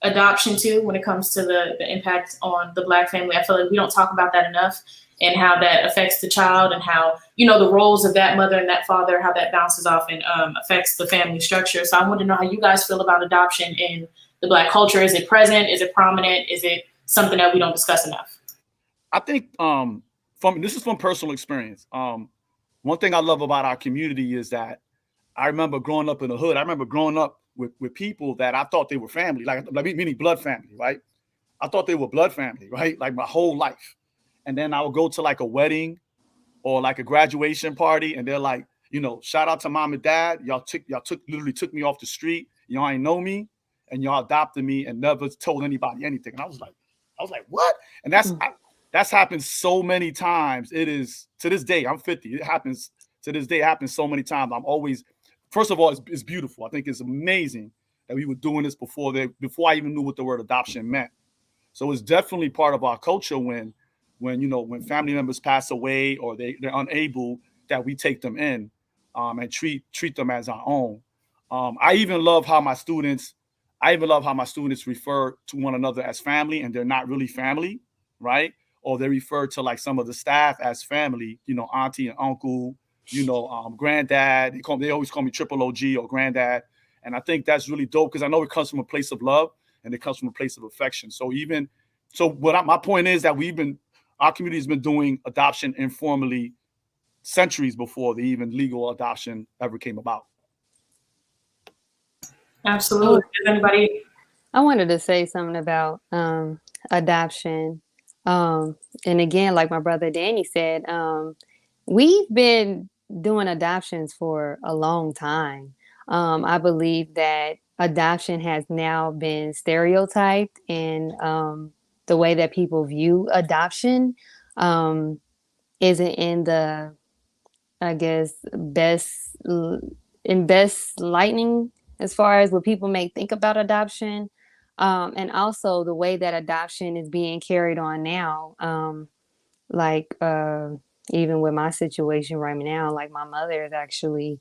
adoption too, when it comes to the impact on the Black family. I feel like we don't talk about that enough and how that affects the child and how, the roles of that mother and that father, how that bounces off and affects the family structure. So I want to know how you guys feel about adoption in the Black culture. Is it present? Is it prominent? Is it something that we don't discuss enough? I think this is from personal experience. One thing I love about our community is that I remember growing up in the hood. I remember growing up with people that I thought they were family, like meaning blood family, right? I thought they were blood family, right? Like my whole life. And then I would go to like a wedding or like a graduation party, and they're like, shout out to mom and dad. Y'all literally took me off the street. Y'all ain't know me, and y'all adopted me and never told anybody anything. And I was like, what? And that's happened so many times. It is to this day. I'm 50. It happens to this day. It happens so many times. I'm always, first of all, it's beautiful. I think it's amazing that we were doing this before I even knew what the word adoption meant. So it's definitely part of our culture when family members pass away or they're unable, that we take them in and treat them as our own. I even love how my students refer to one another as family, and they're not really family, right? Or they refer to like some of the staff as family, auntie and uncle, granddad. They always call me triple OG or granddad. And I think that's really dope because I know it comes from a place of love and it comes from a place of affection. My point is that our community has been doing adoption informally centuries before the even legal adoption ever came about. Absolutely. Does anybody? I wanted to say something about adoption. And again, like my brother Danny said, we've been doing adoptions for a long time. I believe that adoption has now been stereotyped in the way that people view adoption isn't in the I guess, best lightning as far as what people may think about adoption. And also the way that adoption is being carried on now. Like, even with my situation right now, like my mother is actually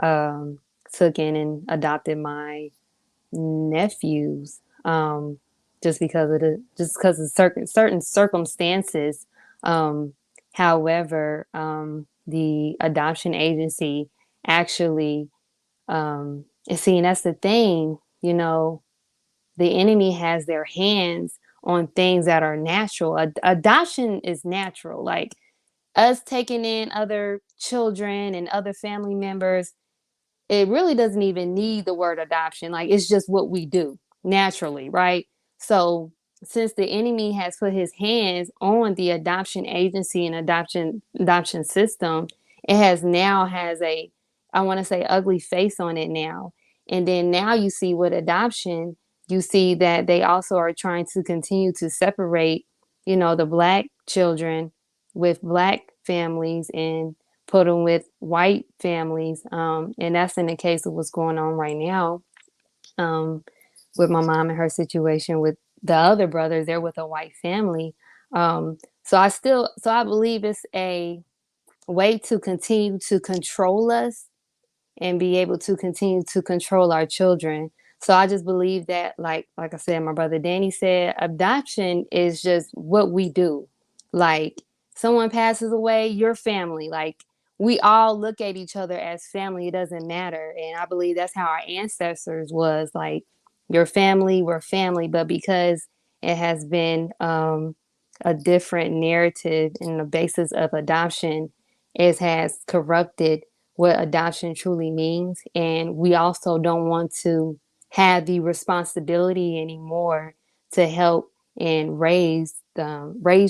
took in and adopted my nephews, just because of certain circumstances. Um, However, the adoption agency actually, is seeing, that's the thing, the enemy has their hands on things that are natural. Adoption is natural, like us taking in other children and other family members. It really doesn't even need the word adoption. Like, it's just what we do naturally, right? So since the enemy has put his hands on the adoption agency and adoption system, it has a, I want to say, ugly face on it now. And then now you see with adoption, you see that they also are trying to continue to separate, the black children with black families and put them with white families. And that's in the case of what's going on right now, with my mom and her situation with the other brothers. They're with a white family. So I believe it's a way to continue to control us and be able to continue to control our children. So I just believe that, like I said, my brother Danny said, adoption is just what we do. Like, someone passes away, your family, like, we all look at each other as family. It doesn't matter. And I believe that's how our ancestors was, like, your family, we're family. But because it has been a different narrative in the basis of adoption, it has corrupted what adoption truly means. And we also don't want to have the responsibility anymore to help and raise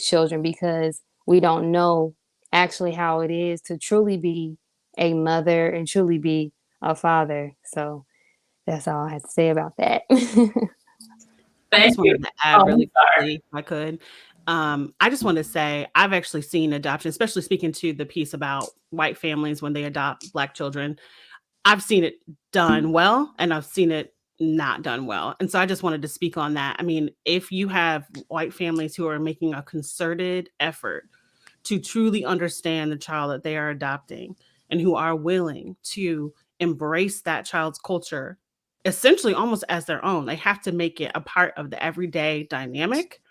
children, because we don't know actually how it is to truly be a mother and truly be a father. So that's all I have to say about that. I Thank just you. wanted to add Oh, really I'm sorry. quickly, if I could. I just want to say I've actually seen adoption, especially speaking to the piece about white families when they adopt Black children. I've seen it done well, and I've seen it not done well. And so I just wanted to speak on that. I mean, if you have white families who are making a concerted effort to truly understand the child that they are adopting and who are willing to embrace that child's culture essentially almost as their own, they have to make it a part of the everyday dynamic.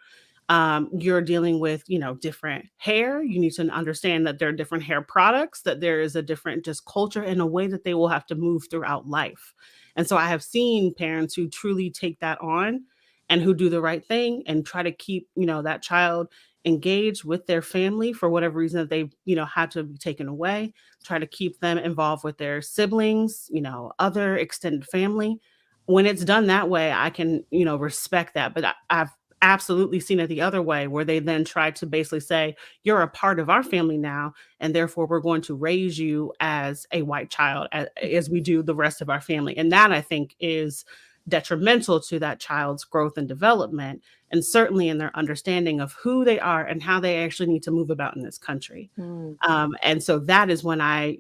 You're dealing with, different hair. You need to understand that there are different hair products, that there is a different just culture and a way that they will have to move throughout life. And so I have seen parents who truly take that on and who do the right thing and try to keep, that child engaged with their family for whatever reason that they, had to be taken away, try to keep them involved with their siblings, other extended family. When it's done that way, I can, respect that. But I've absolutely seen it the other way, where they then try to basically say, you're a part of our family now, and therefore we're going to raise you as a white child, as we do the rest of our family. And that, I think, is detrimental to that child's growth and development, and certainly in their understanding of who they are and how they actually need to move about in this country. And so that is when I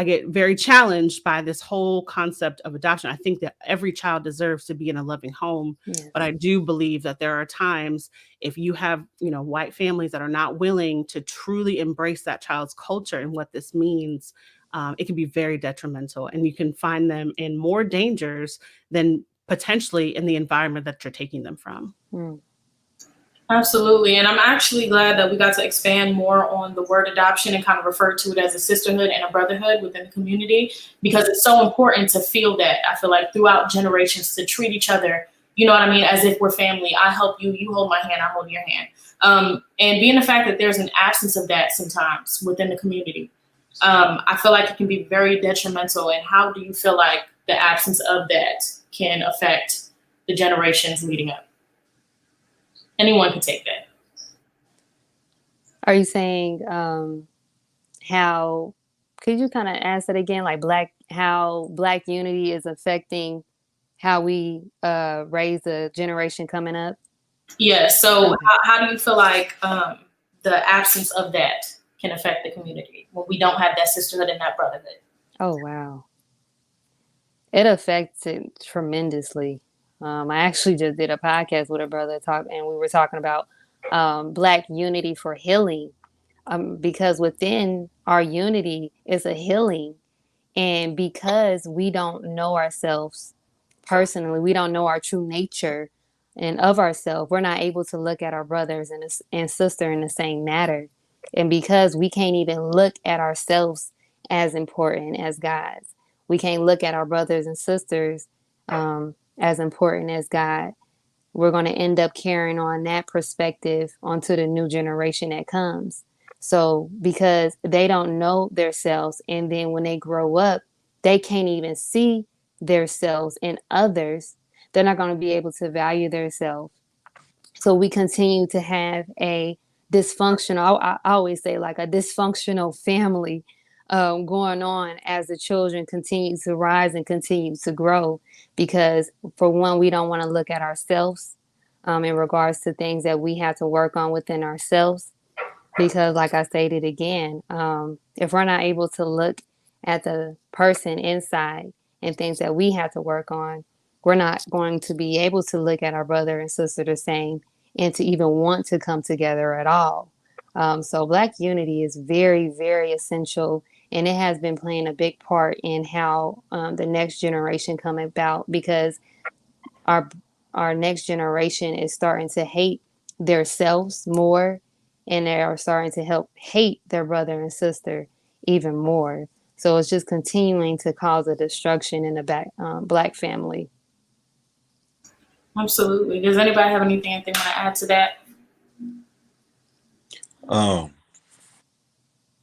get very challenged by this whole concept of adoption. I think that every child deserves to be in a loving home, Yes. but I do believe that there are times, if you have, white families that are not willing to truly embrace that child's culture and what this means, it can be very detrimental, and you can find them in more dangers than potentially in the environment that you're taking them from. Absolutely. And I'm actually glad that we got to expand more on the word adoption and kind of refer to it as a sisterhood and a brotherhood within the community, because it's so important to feel that. I feel like throughout generations, to treat each other, you know what I mean, as if we're family. I help you, you hold my hand, I hold your hand. And being the fact that there's an absence of that sometimes within the community, I feel like it can be very detrimental. And how do you feel like the absence of that can affect the generations leading up? Anyone can take that. Are you saying how? Could you kind of ask that again? Like, how Black unity is affecting how we raise the generation coming up? Yeah. So how do you feel like the absence of that can affect the community when we don't have that sisterhood and that brotherhood. Oh, wow. It affects it tremendously. I actually just did a podcast with a brother and we were talking about Black unity for healing, because within our unity is a healing. And because we don't know ourselves personally, we don't know our true nature and of ourselves, we're not able to look at our brothers and sister in the same matter. And because we can't even look at ourselves as important as God's, we can't look at our brothers and sisters as important as God, we're going to end up carrying on that perspective onto the new generation that comes. So because they don't know themselves, and then when they grow up, they can't even see themselves in others, they're not going to be able to value themselves. So we continue to have a dysfunctional, I always say like a dysfunctional family going on as the children continue to rise and continue to grow. Because for one, we don't want to look at ourselves in regards to things that we have to work on within ourselves. Because like I stated again, if we're not able to look at the person inside and things that we have to work on, we're not going to be able to look at our brother and sister the same and to even want to come together at all. So Black unity is very, very essential, and it has been playing a big part in how the next generation come about, because our next generation is starting to hate themselves more, and they are starting to help hate their brother and sister even more. So it's just continuing to cause a destruction in the Black family. Absolutely. Does anybody have anything they want to add to that?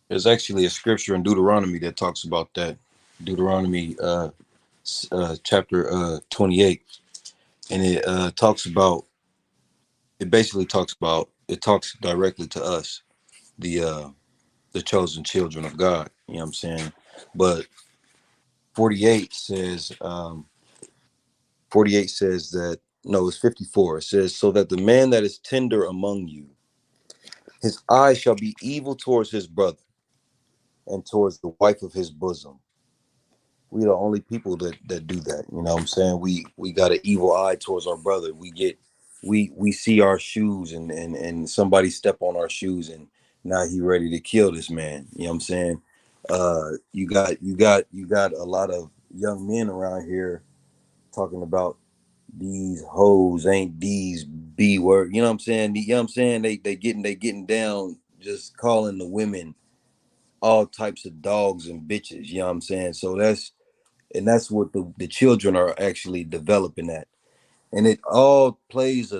There's actually a scripture in Deuteronomy that talks about that. Deuteronomy chapter 28, and it talks directly to us, the chosen children of God. You know what I'm saying? But 48 says 48 says that, no, it's 54. It says, so that the man that is tender among you, his eye shall be evil towards his brother and towards the wife of his bosom. We the only people that do that. You know what I'm saying? We got an evil eye towards our brother. We see our shoes and somebody step on our shoes, and now he ready to kill this man. You know what I'm saying? You got a lot of young men around here talking about these hoes ain't these B word. You know what I'm saying? You know what I'm saying? They getting down, just calling the women all types of dogs and bitches. You know what I'm saying? So that's what the children are actually developing at, and it all plays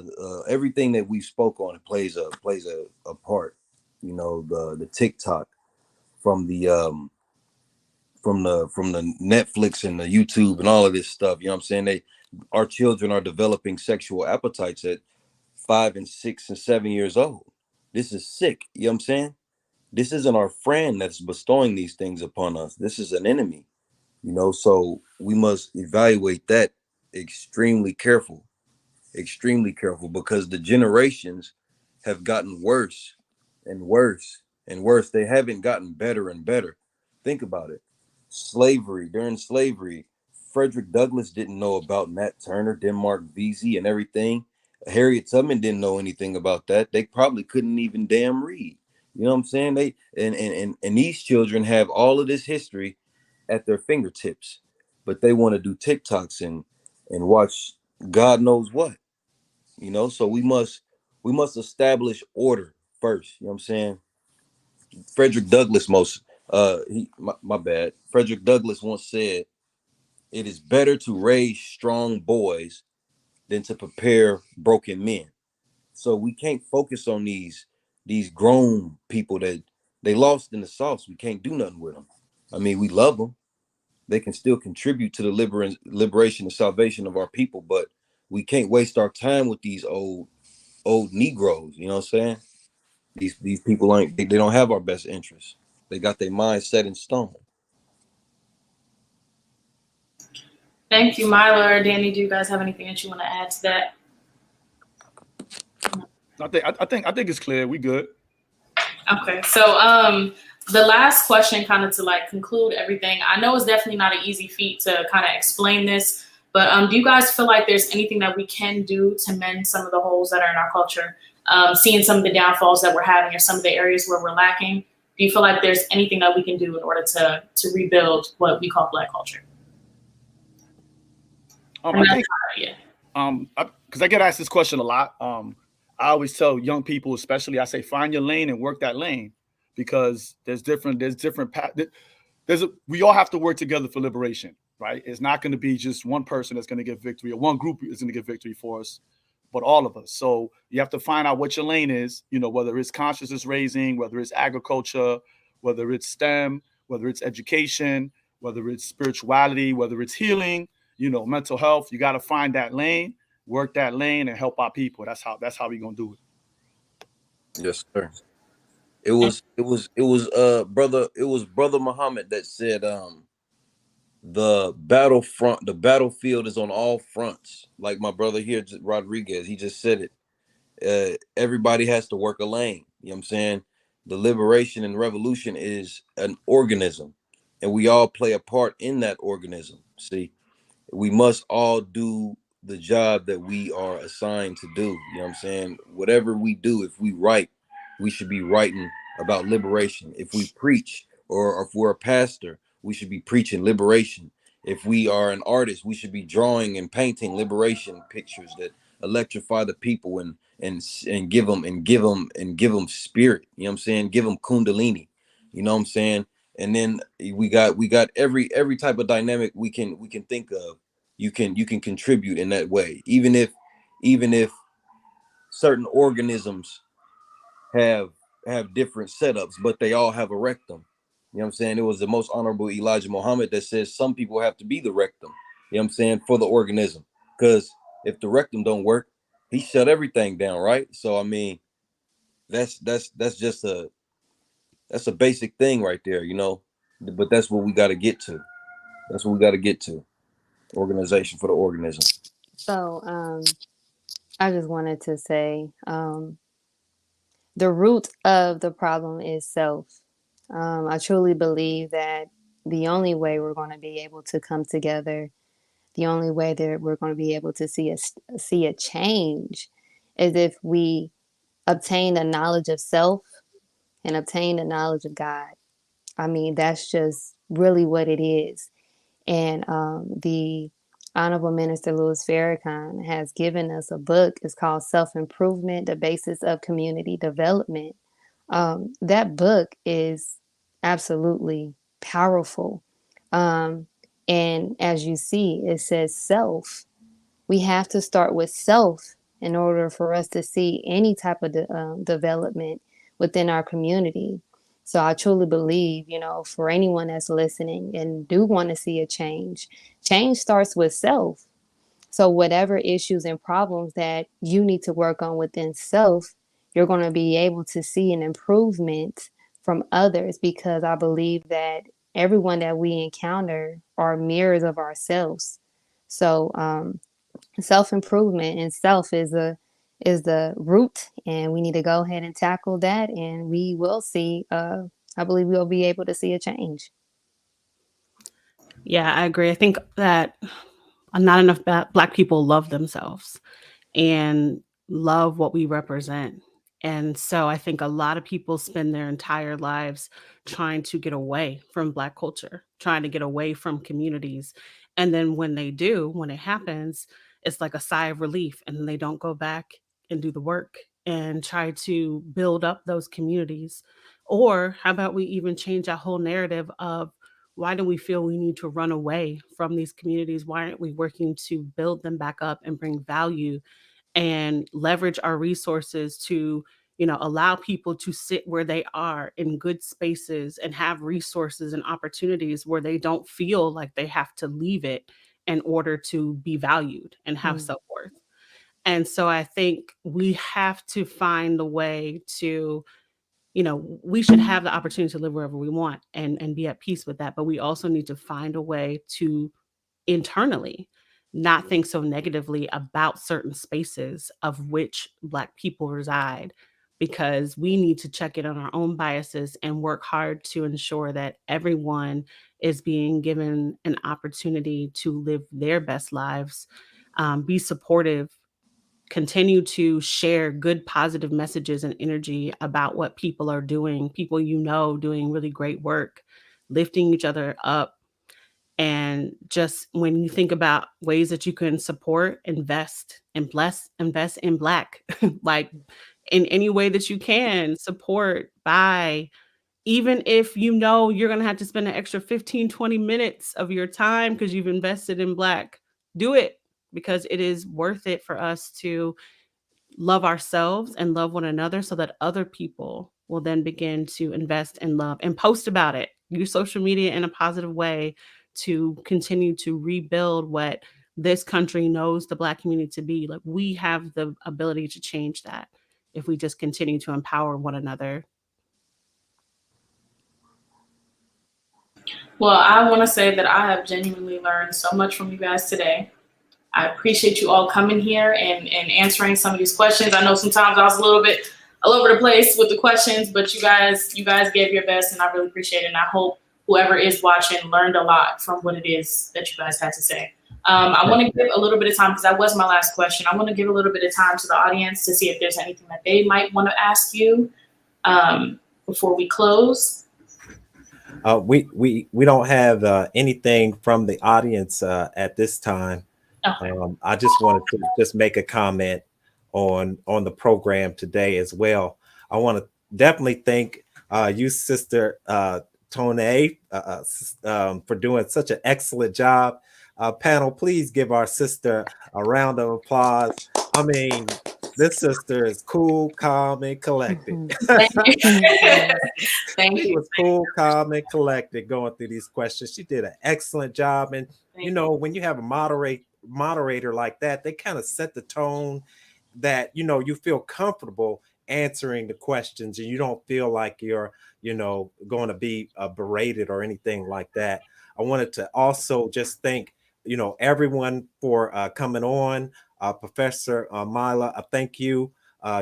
everything that we spoke on. It plays a part. You know, the TikTok from the Netflix and the YouTube and all of this stuff. You know what I'm saying? Our children are developing sexual appetites at 5 and 6 and 7 years old. This is sick. You know what I'm saying? This isn't our friend that's bestowing these things upon us. This is an enemy. You know, so we must evaluate that extremely careful, because the generations have gotten worse and worse and worse. They haven't gotten better and better. Think about it. During slavery, Frederick Douglass didn't know about Nat Turner, Denmark Vesey, and everything. Harriet Tubman didn't know anything about that. They probably couldn't even damn read. You know what I'm saying? They and these children have all of this history at their fingertips, but they want to do TikToks and watch God knows what. You know, so we must establish order first. You know what I'm saying? Frederick Douglass my bad. Frederick Douglass once said, "It is better to raise strong boys than to prepare broken men." So we can't focus on these grown people that they lost in the sauce. We can't do nothing with them. I mean, we love them. They can still contribute to the liberation and salvation of our people, but we can't waste our time with these old Negroes. You know what I'm saying? These people they don't have our best interests. They got their mind set in stone. Thank you, Milo or Danny. Do you guys have anything that you want to add to that? I think it's clear. We good. Okay, so the last question, kind of to like conclude everything. I know it's definitely not an easy feat to kind of explain this, but do you guys feel like there's anything that we can do to mend some of the holes that are in our culture? Seeing some of the downfalls that we're having or some of the areas where we're lacking. Do you feel like there's anything that we can do in order to rebuild what we call Black culture? I think, because I get asked this question a lot. I always tell young people, especially, I say, find your lane and work that lane, because there's different paths. We all have to work together for liberation, right? It's not going to be just one person that's going to get victory, or one group is going to get victory for us, but all of us. So you have to find out what your lane is, whether it's consciousness raising, whether it's agriculture, whether it's STEM, whether it's education, whether it's spirituality, whether it's healing, mental health. You got to find that lane, work that lane, and help our people. That's how we're going to do it. Yes, sir. It was brother Muhammad that said, the battlefield is on all fronts. Like my brother here, Rodriguez, he just said it. Everybody has to work a lane. You know what I'm saying? The liberation and revolution is an organism, and we all play a part in that organism. See, we must all do the job that we are assigned to do. You know what I'm saying? Whatever we do, if we write, we should be writing about liberation. If we preach, or if we're a pastor, we should be preaching liberation. If we are an artist, we should be drawing and painting liberation pictures that electrify the people and give them spirit. You know what I'm saying? Give them kundalini. You know what I'm saying? And then we got every type of dynamic we can think of. You can contribute in that way, even if certain organisms have different setups, but they all have a rectum. You know what I'm saying? It was the most honorable Elijah Muhammad that says some people have to be the rectum. You know what I'm saying? For the organism, because if the rectum don't work, he shut everything down, right? So I mean, that's just a basic thing right there, But that's what we got to get to. That's what we got to get to. Organization for the organism. So I just wanted to say the root of the problem is self. I truly believe that the only way we're going to be able to come together, the only way that we're going to be able to see a change, is if we obtain the knowledge of self and obtain the knowledge of God. I mean, that's just really what it is. And the Honorable Minister Louis Farrakhan has given us a book. It's called Self-Improvement, the Basis of Community Development. That book is absolutely powerful. And as you see, it says self. We have to start with self in order for us to see any type of development within our community. So I truly believe, for anyone that's listening and do want to see a change starts with self. So whatever issues and problems that you need to work on within self, you're going to be able to see an improvement from others, because I believe that everyone that we encounter are mirrors of ourselves. So self-improvement and self is the root, and we need to go ahead and tackle that, and we will see, I believe we'll be able to see a change. Yeah, I agree. I think that not enough Black people love themselves and love what we represent. And so I think a lot of people spend their entire lives trying to get away from Black culture, trying to get away from communities. And then when they do, when it happens, it's like a sigh of relief, and then they don't go back and do the work and try to build up those communities. Or how about we even change that whole narrative of, why do we feel we need to run away from these communities? Why aren't we working to build them back up and bring value and leverage our resources to, allow people to sit where they are in good spaces and have resources and opportunities where they don't feel like they have to leave it in order to be valued and have self-worth. And so I think we have to find a way to, we should have the opportunity to live wherever we want and be at peace with that. But we also need to find a way to internally not think so negatively about certain spaces of which Black people reside, because we need to check in on our own biases and work hard to ensure that everyone is being given an opportunity to live their best lives, be supportive, continue to share good positive messages and energy about what people are doing, people doing really great work, lifting each other up. And just when you think about ways that you can support, invest and invest in Black, like in any way that you can, support, buy, even if you're going to have to spend an extra 15, 20 minutes of your time because you've invested in Black, do it, because it is worth it for us to love ourselves and love one another so that other people will then begin to invest and love and post about it. Use social media in a positive way to continue to rebuild what this country knows the Black community to be. Like, we have the ability to change that if we just continue to empower one another. Well, I want to say that I have genuinely learned so much from you guys today. I appreciate you all coming here and answering some of these questions. I know sometimes I was a little bit all over the place with the questions, but you guys gave your best, and I really appreciate it. And I hope whoever is watching learned a lot from what it is that you guys had to say. I want to give a little bit of time, because that was my last question. I want to give a little bit of time to the audience to see if there's anything that they might want to ask you before we close. We don't have anything from the audience at this time. Okay. I just wanted to just make a comment on the program today as well. I want to definitely thank you, Sister Tone, for doing such an excellent job. Panel, please give our sister a round of applause. I mean, this sister is cool, calm, and collected. Thank you. Thank She you. was cool, calm, and collected going through these questions. She did an excellent job. And when you have a moderator like that, they kind of set the tone that you feel comfortable answering the questions, and you don't feel like you're going to be berated or anything like that. I wanted to also just thank everyone for coming on. Professor Mila, I thank you.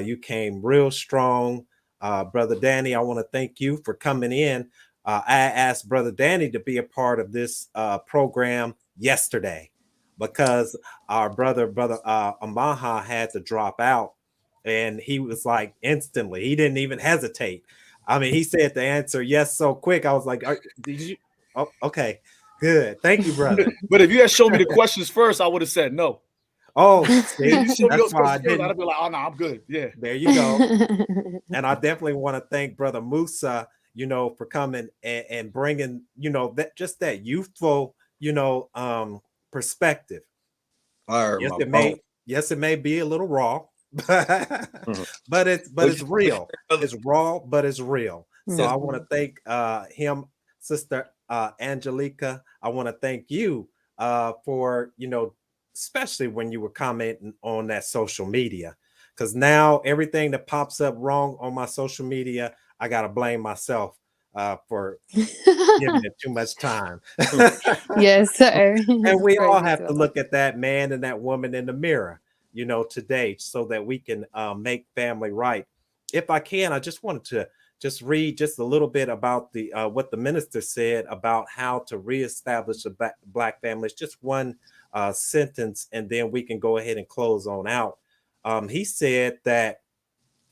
You came real strong. Brother Danny, I want to thank you for coming in. I asked Brother Danny to be a part of this program yesterday because our brother Amaha had to drop out, and he was like instantly. He didn't even hesitate. I mean, he said the answer yes so quick. I was like, "Did you?" Oh, okay, good. Thank you, brother. But if you had shown me the questions first, I would have said no. Oh, see, You showed me that's those why I questions first, didn't. I'd be like, oh no, I'm good. Yeah. There you go. And I definitely want to thank Brother Musa, for coming and bringing, that youthful, perspective. Yes, it may be a little raw, but it's real. It's raw, but it's real. So I want to thank him, Sister Angelica. I want to thank you for, especially when you were commenting on that social media, because now everything that pops up wrong on my social media, I got to blame myself for giving it too much time. Yes, sir. And we all have to look at that man and that woman in the mirror, today, so that we can make family right. If I can, I just wanted to just read just a little bit about the what the minister said about how to reestablish a Black family. It's just one sentence, and then we can go ahead and close on out. He said that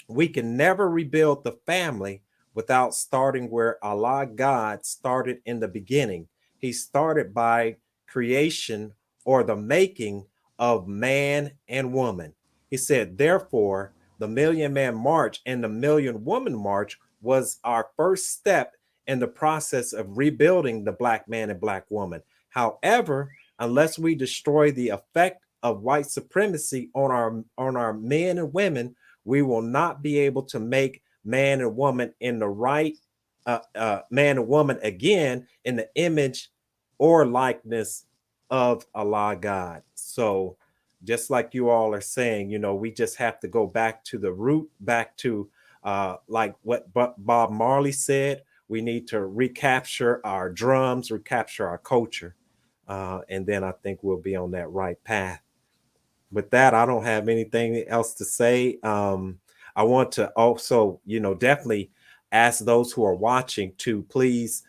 we can never rebuild the family without starting where Allah God started in the beginning. He started by creation, or the making of man and woman. He said, therefore, the Million Man March and the Million Woman March was our first step in the process of rebuilding the Black man and Black woman. However, unless we destroy the effect of white supremacy on our men and women, we will not be able to make man and woman in the right man and woman again in the image or likeness of Allah God. So just like you all are saying, we just have to go back to the root, back to like what Bob Marley said. We need to recapture our drums, recapture our culture, and then I think we'll be on that right path. With that, I don't have anything else to say. I want to also, definitely ask those who are watching to please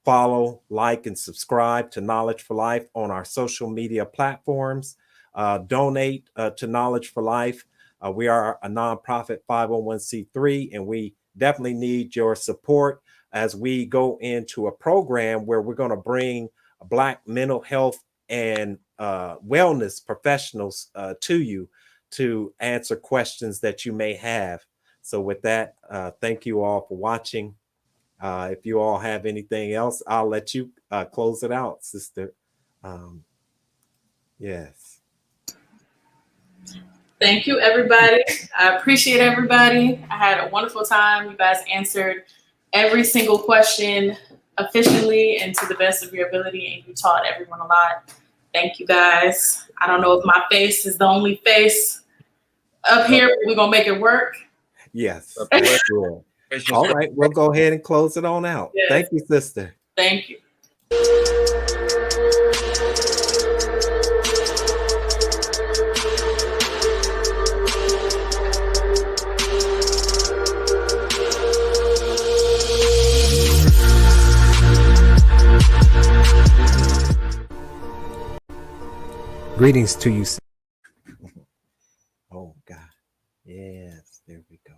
follow, like, and subscribe to Knowledge for Life on our social media platforms. Donate to Knowledge for Life. We are a nonprofit 501c3, and we definitely need your support as we go into a program where we're going to bring Black mental health and wellness professionals to you to answer questions that you may have. So with that, thank you all for watching. If you all have anything else, I'll let you close it out, sister. Yes. Thank you, everybody. I appreciate everybody. I had a wonderful time. You guys answered every single question efficiently and to the best of your ability, and you taught everyone a lot. Thank you, guys. I don't know if my face is the only face up here, but we're going to make it work. Yes. Sure. All right. We'll go ahead and close it on out. Yes. Thank you, sister. Thank you. Greetings to you. Oh, God. Yes, there we go.